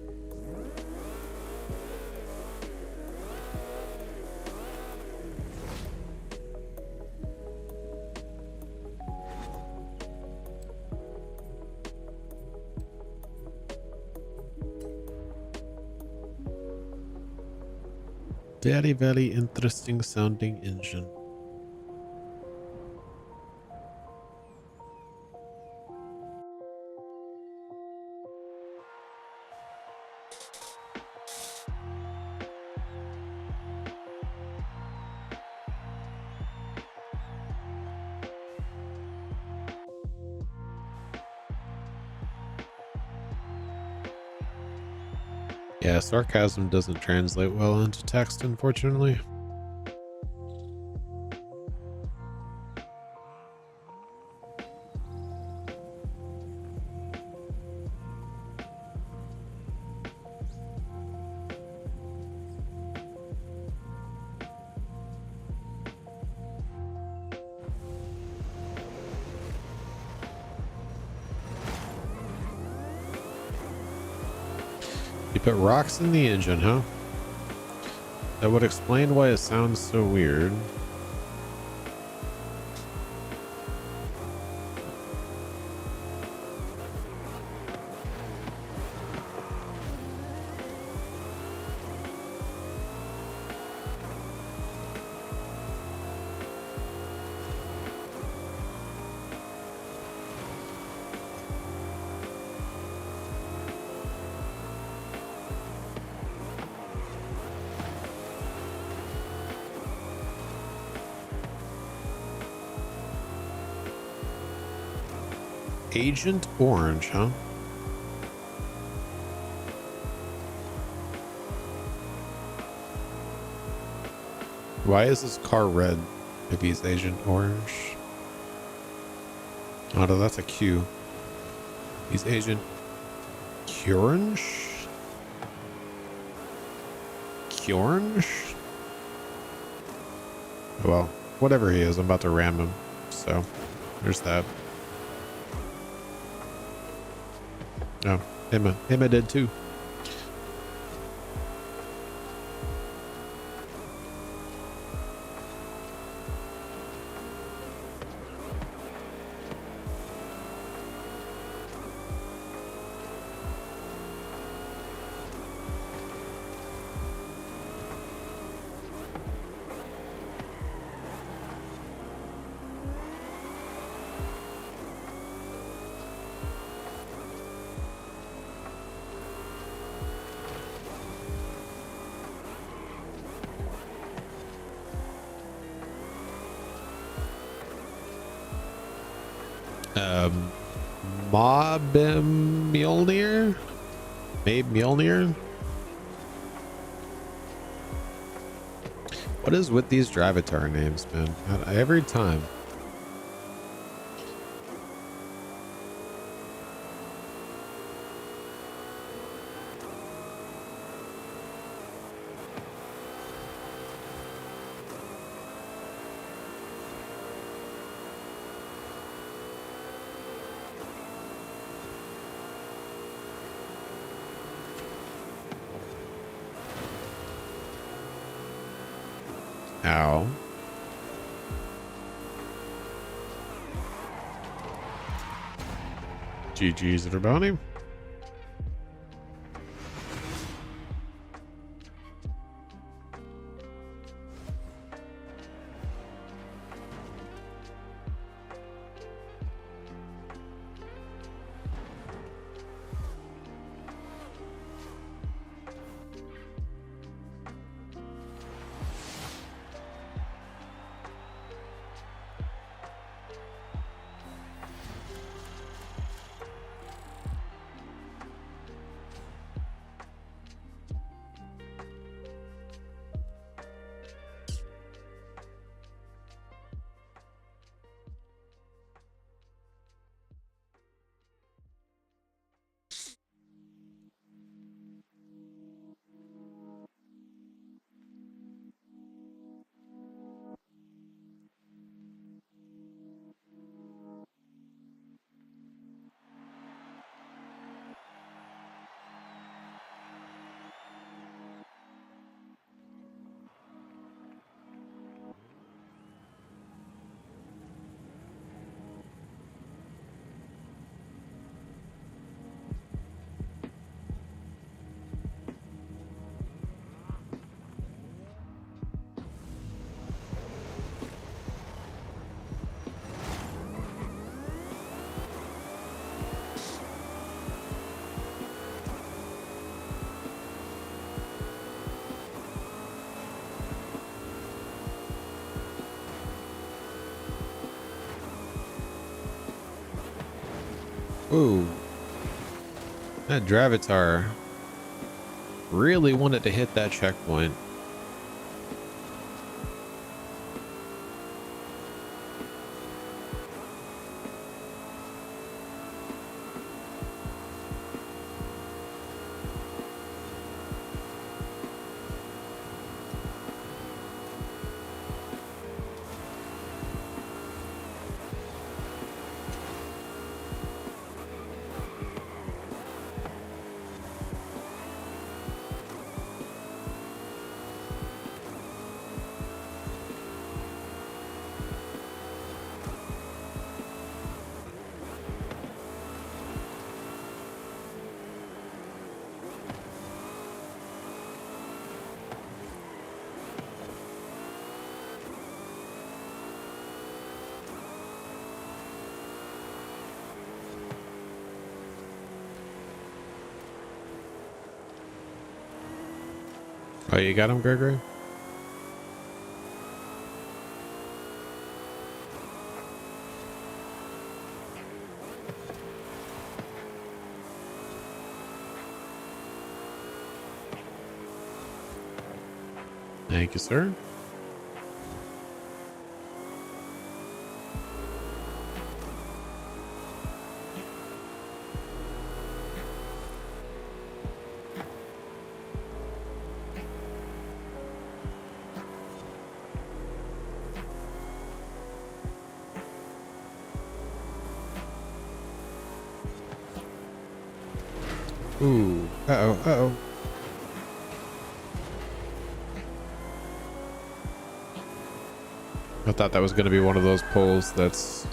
Very, very interesting sounding engine. Yeah, sarcasm doesn't translate well into text, unfortunately. You put rocks in the engine, huh? That would explain why it sounds so weird. Agent Orange, huh? Why is this car red if he's Agent Orange? Oh, no, that's a Q. He's Agent Orange? Orange? Well, whatever he is, I'm about to ram him. So, there's that. Oh, Emma did too. Mobim Mjolnir? Mabe Mjolnir? What is with these Drivatar names, man? Every time. Ow. GG's, everybody. Ooh. That Dravatar really wanted to hit that checkpoint. Oh, you got him, Gregory? Thank you, sir. Ooh. Uh-oh, uh-oh. I thought that was going to be one of those poles that's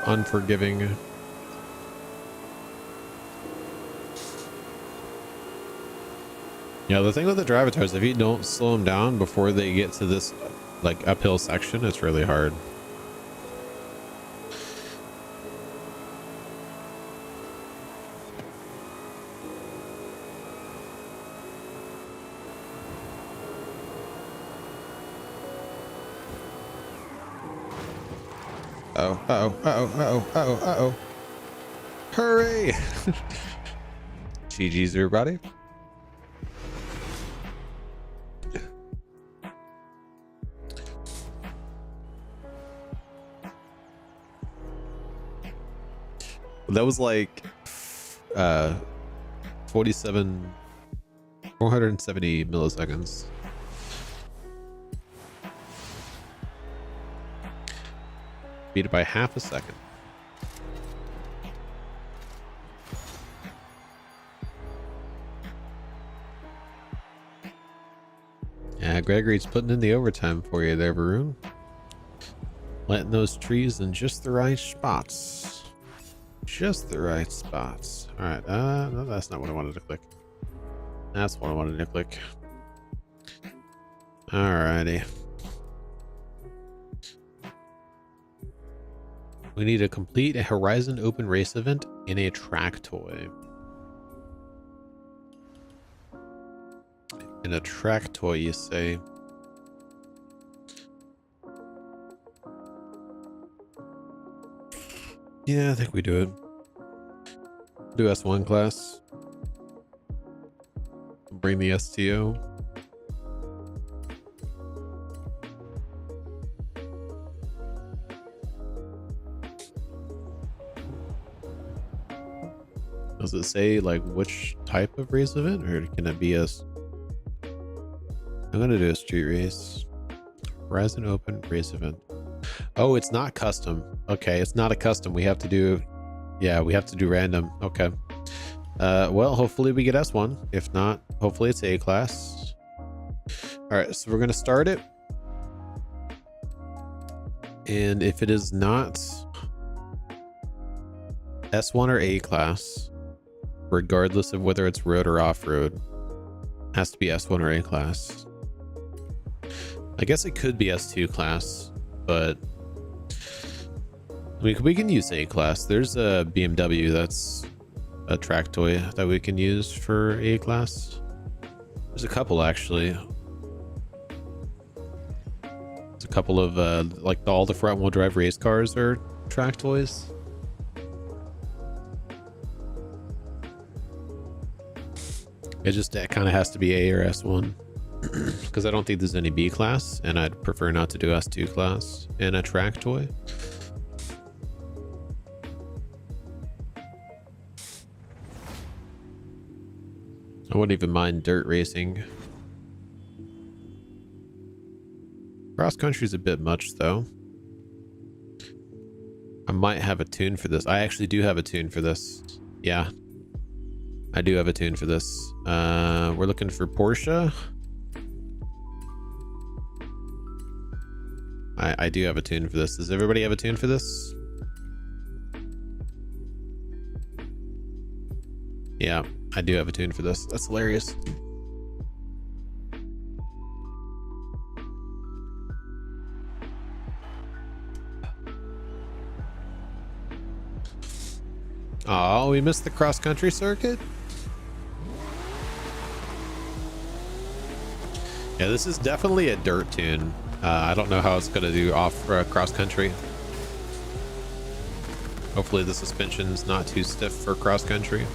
unforgiving. Yeah, the thing with the Drivatars, if you don't slow them down before they get to this like uphill section, it's really hard. Uh-oh, uh-oh, uh-oh, uh-oh, uh-oh, uh-oh. Hurry! GG's, everybody. That was like 470 milliseconds. Beat it by half a second. Yeah, Gregory's putting in the overtime for you there, Varun. Letting those trees in just the right spots. Just the right spots. Alright, no, that's not what I wanted to click. That's what I wanted to click. Alrighty. We need to complete a Horizon Open Race event in a track toy. In a track toy, you say? Yeah, I think we do it. Do S1 class. Bring the STO. Does it say like which type of race event, or can it be a... I'm gonna do a street race. Horizon Open race event. Oh, it's not custom. Okay, it's not a custom. We have to do... Yeah, we have to do random. Okay. Well, hopefully we get S1. If not, hopefully it's A class. Alright, so we're gonna start it. And if it is not S1 or A class, regardless of whether it's road or off-road, has to be S1 or A class. I guess it could be S2 class, but we can use A class. There's a BMW that's a track toy that we can use for A class. There's a couple actually. There's a couple of like all the front wheel drive race cars are track toys. It kind of has to be A or S1 because I don't think there's any B class, and I'd prefer not to do S2 class in a track toy. I wouldn't even mind dirt racing. Cross country's a bit much though. I might have a tune for this. I actually do have a tune for this. Yeah, I do have a tune for this. We're looking for Porsche. I do have a tune for this. Does everybody have a tune for this? Yeah, I do have a tune for this. That's hilarious. Oh, we missed the cross-country circuit? Yeah, this is definitely a dirt tune. I don't know how it's going to do off cross-country. Hopefully the suspension's not too stiff for cross-country.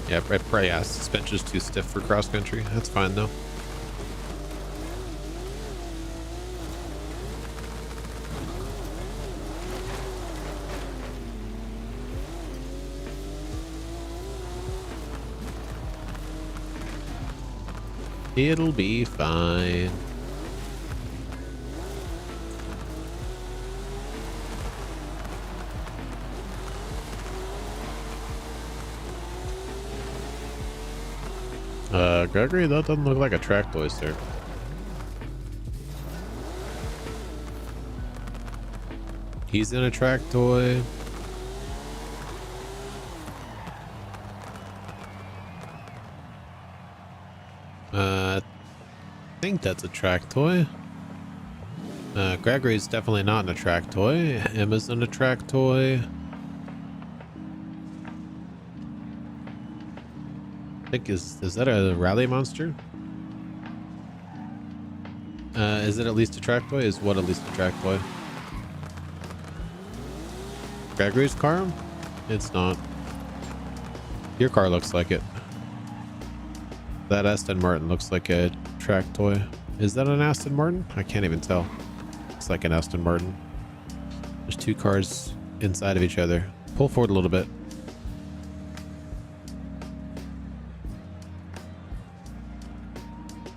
Yeah, probably, yeah, suspension's too stiff for cross-country. That's fine, though. It'll be fine. Gregory, that doesn't look like a track toy, sir. He's in a track toy. I think that's a track toy. Gregory's definitely not in a track toy. Emma's in a track toy. I think is that a rally monster? Is it at least a track toy? Is what at least a track toy? Gregory's car? It's not. Your car looks like it. That Aston Martin looks like a track toy. Is that an Aston Martin? I can't even tell. It's like an Aston Martin. There's two cars inside of each other. Pull forward a little bit.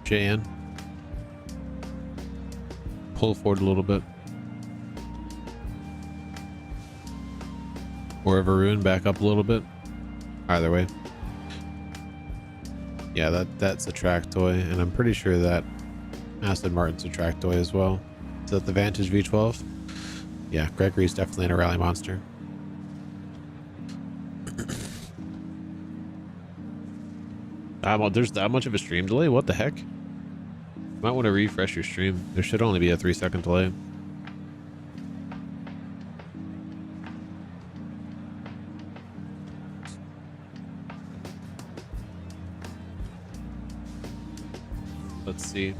Jan. Pull forward a little bit. Or Varun, back up a little bit. Either way. Yeah, that's a track toy, and I'm pretty sure that Aston Martin's a track toy as well. Is that the Vantage V12? Yeah, Gregory's definitely in a rally monster. There's that much of a stream delay? What the heck? Might want to refresh your stream. There should only be a 3-second delay. Let's see.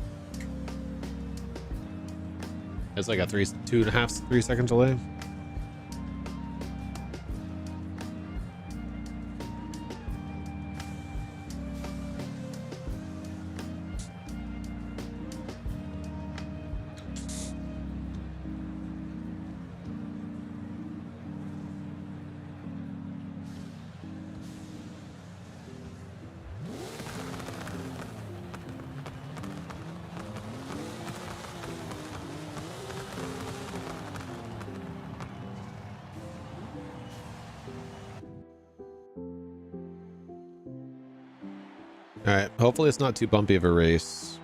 It's like a 2.5, 3-second delay. Alright, hopefully it's not too bumpy of a race.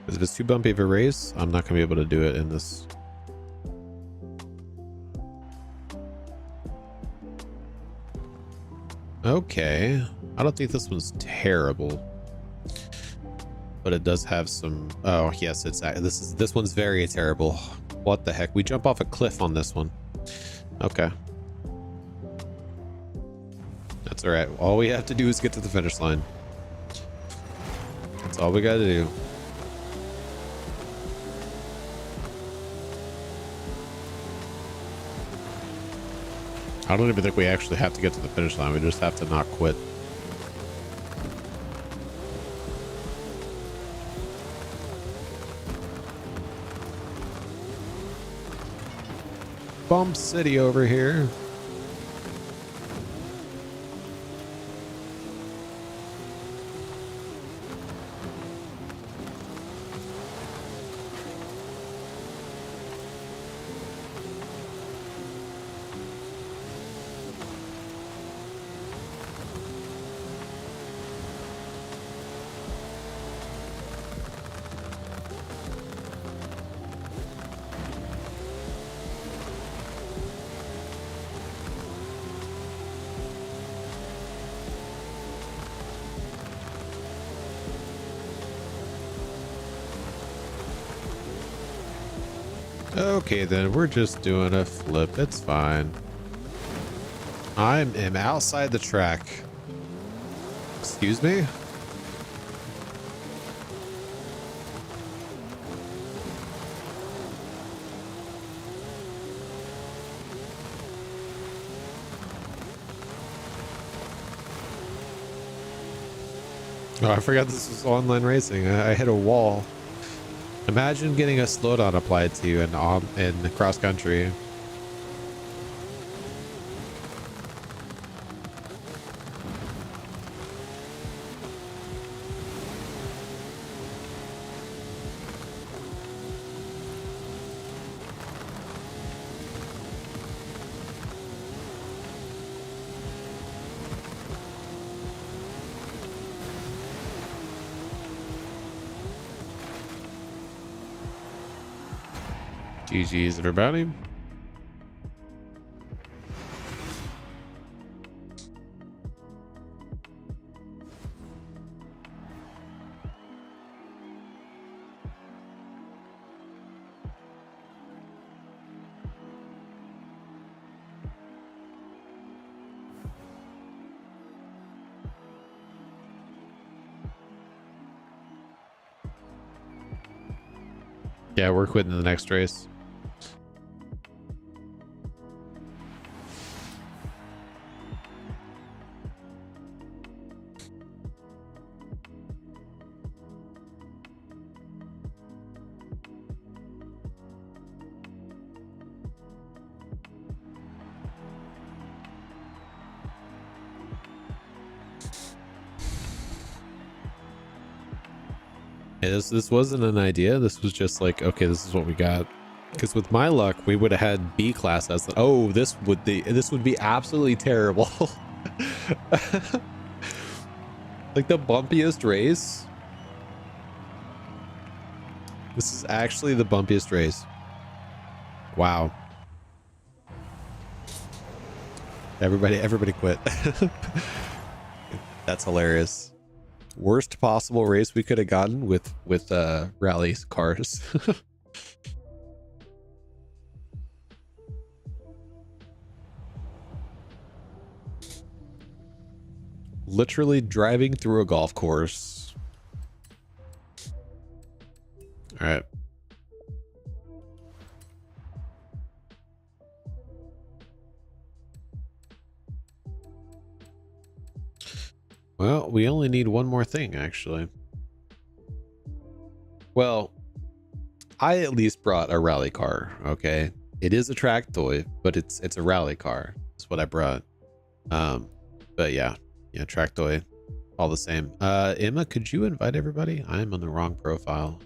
Because if it's too bumpy of a race, I'm not going to be able to do it in this. Okay. I don't think this one's terrible. But it does have some... Oh, yes, this one's very terrible. What the heck? We jump off a cliff on this one. Okay. That's all right. All we have to do is get to the finish line. That's all we got to do. I don't even think we actually have to get to the finish line. We just have to not quit. Bump City over here. Okay, then we're just doing a flip. It's fine. I am outside the track. Excuse me? Oh, I forgot this was online racing. I hit a wall. Imagine getting a slowdown applied to you in the cross country. GG's, everybody. Yeah, we're quitting the next race. Yeah, this wasn't an idea. This was just like, okay, this is what we got. Because with my luck, we would have had B class as the, oh, this would be absolutely terrible. Like the bumpiest race. This is actually the bumpiest race. Wow. Everybody quit. That's hilarious. Worst possible race we could have gotten with rally cars. Literally driving through a golf course. All right. Well, we only need one more thing, actually. Well, I at least brought a rally car, okay? It is a track toy, but it's a rally car. That's what I brought. But yeah, track toy, all the same. Emma, could you invite everybody? I'm on the wrong profile.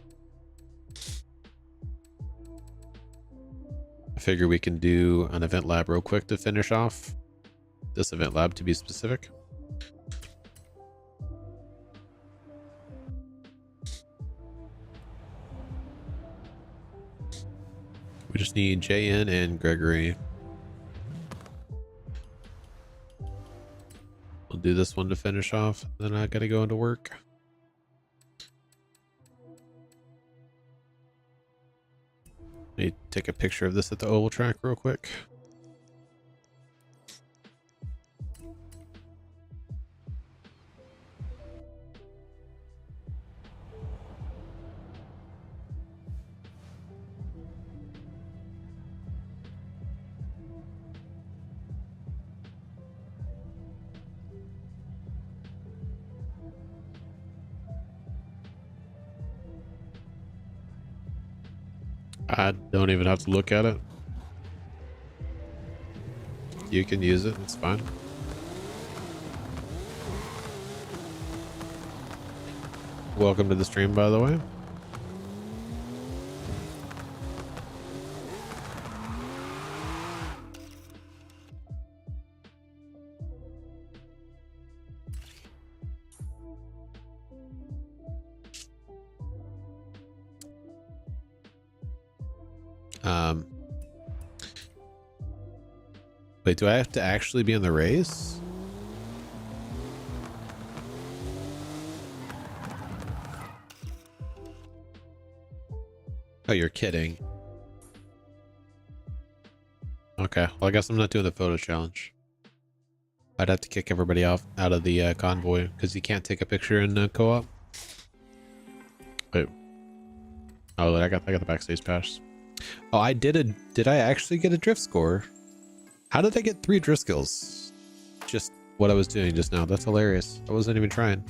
I figure we can do an event lab real quick to finish off this event lab, to be specific. We just need JN and Gregory. We'll do this one to finish off. Then I gotta go into work. Let me take a picture of this at the oval track real quick. I don't even have to look at it. You can use it, it's fine. Welcome to the stream, by the way. Wait, do I have to actually be in the race? Oh, you're kidding. Okay, well, I guess I'm not doing the photo challenge. I'd have to kick everybody off out of the convoy because you can't take a picture in co-op. Wait. Oh, I got the backstage pass. Oh, did I actually get a drift score? How did I get 3 drift skills? Just what I was doing just now. That's hilarious. I wasn't even trying.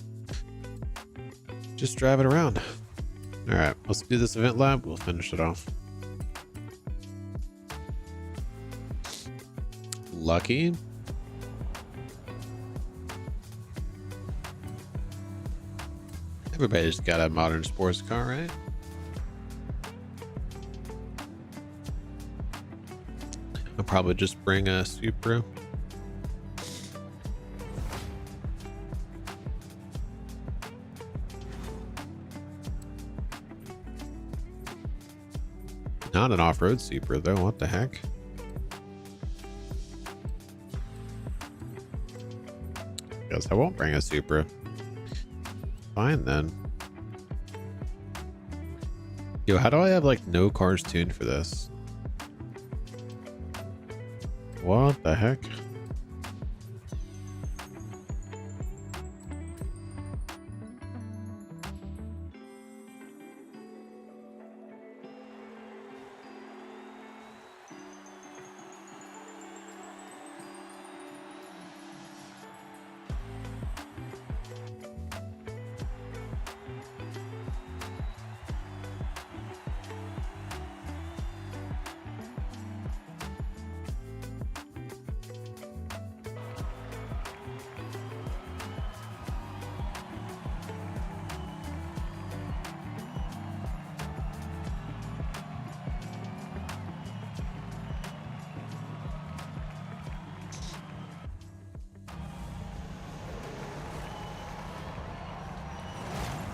Just driving around. All right, let's do this event lab. We'll finish it off. Lucky. Everybody's got a modern sports car, right? I'll probably just bring a Supra. Not an off-road Supra though, what the heck? Guess I won't bring a Supra. Fine then. Yo, how do I have like no cars tuned for this? What the heck?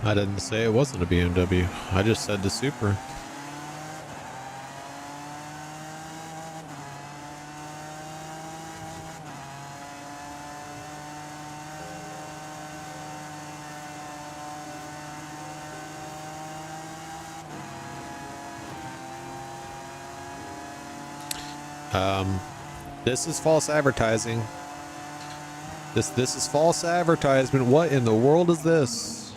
I didn't say it wasn't a BMW. I just said the Supra. This is false advertising. This is false advertisement. What in the world is this?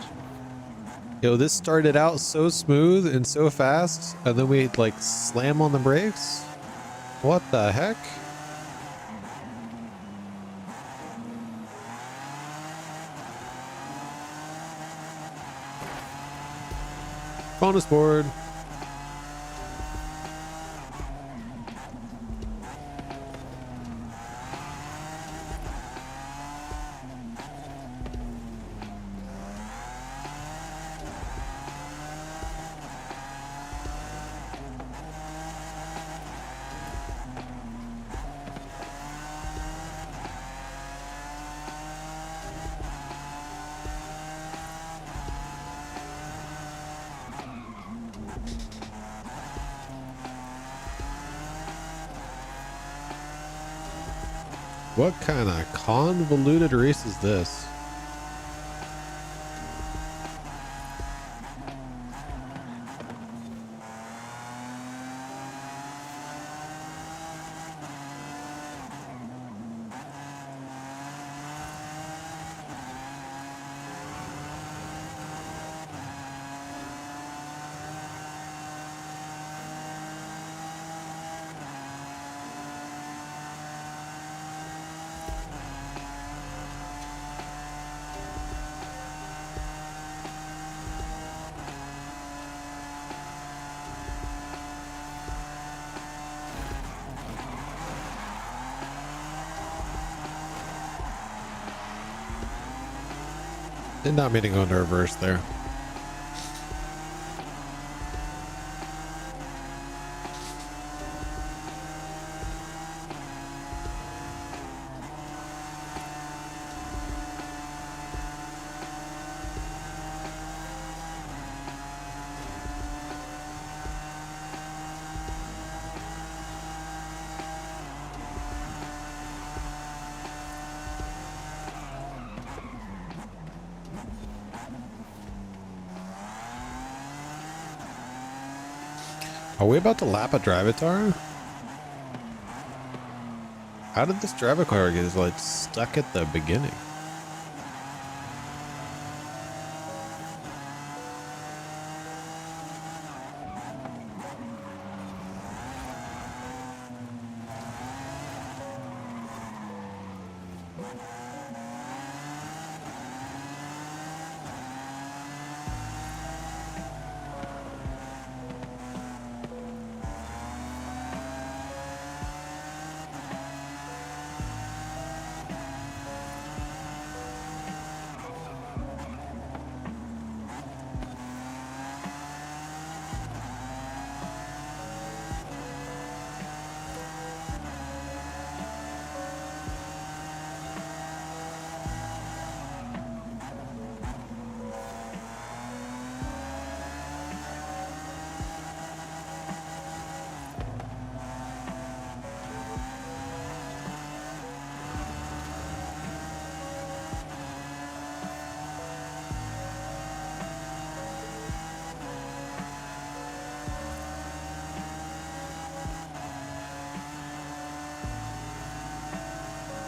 Yo, this started out so smooth and so fast, and then we like slam on the brakes? What the heck? Bonus board. What kind of convoluted race is this? Did not mean to go into reverse there. Are we about to lap a Drivatar? How did this Drivatar get like stuck at the beginning?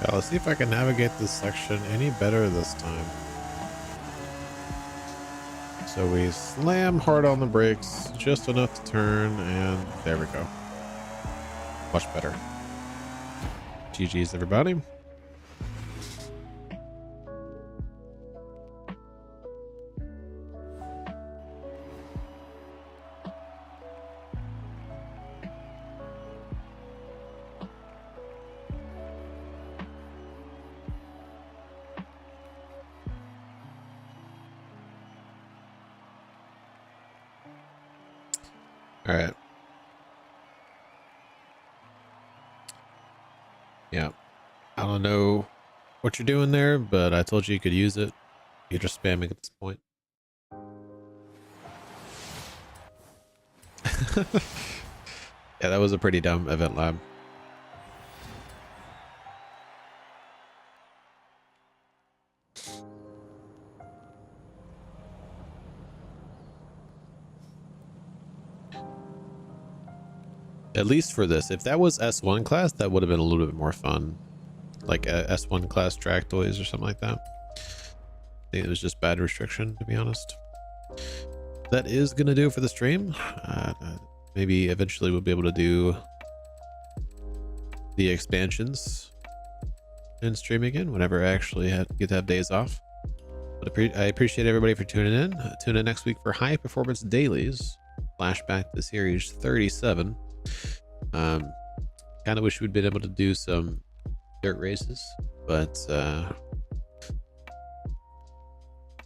Yeah, let's see if I can navigate this section any better this time. So we slam hard on the brakes, just enough to turn, and there we go. Much better. GG's, everybody. All right. Yeah. I don't know what you're doing there, but I told you you could use it. You're just spamming at this point. Yeah, that was a pretty dumb event lab. At least for this. If that was S1 class, that would have been a little bit more fun. Like a S1 class track toys or something like that. I think it was just bad restriction, to be honest. That is going to do it for the stream. Maybe eventually we'll be able to do the expansions in stream again whenever I actually get to have days off. But I appreciate everybody for tuning in. Tune in next week for High Performance Dailies. Flashback to Series 37. Kind of wish we'd been able to do some dirt races, but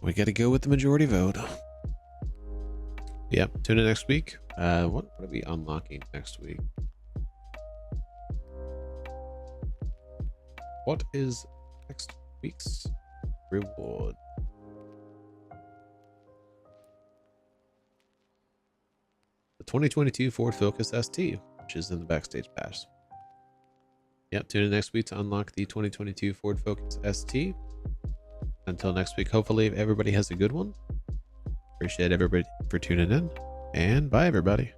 we got to go with the majority vote. Yep, tune in next week. What are we unlocking next week? What is next week's reward? The 2022 Ford Focus ST, which is in the backstage pass. Yep, tune in next week to unlock the 2022 Ford Focus ST. Until next week, hopefully everybody has a good one. Appreciate everybody for tuning in, and bye everybody.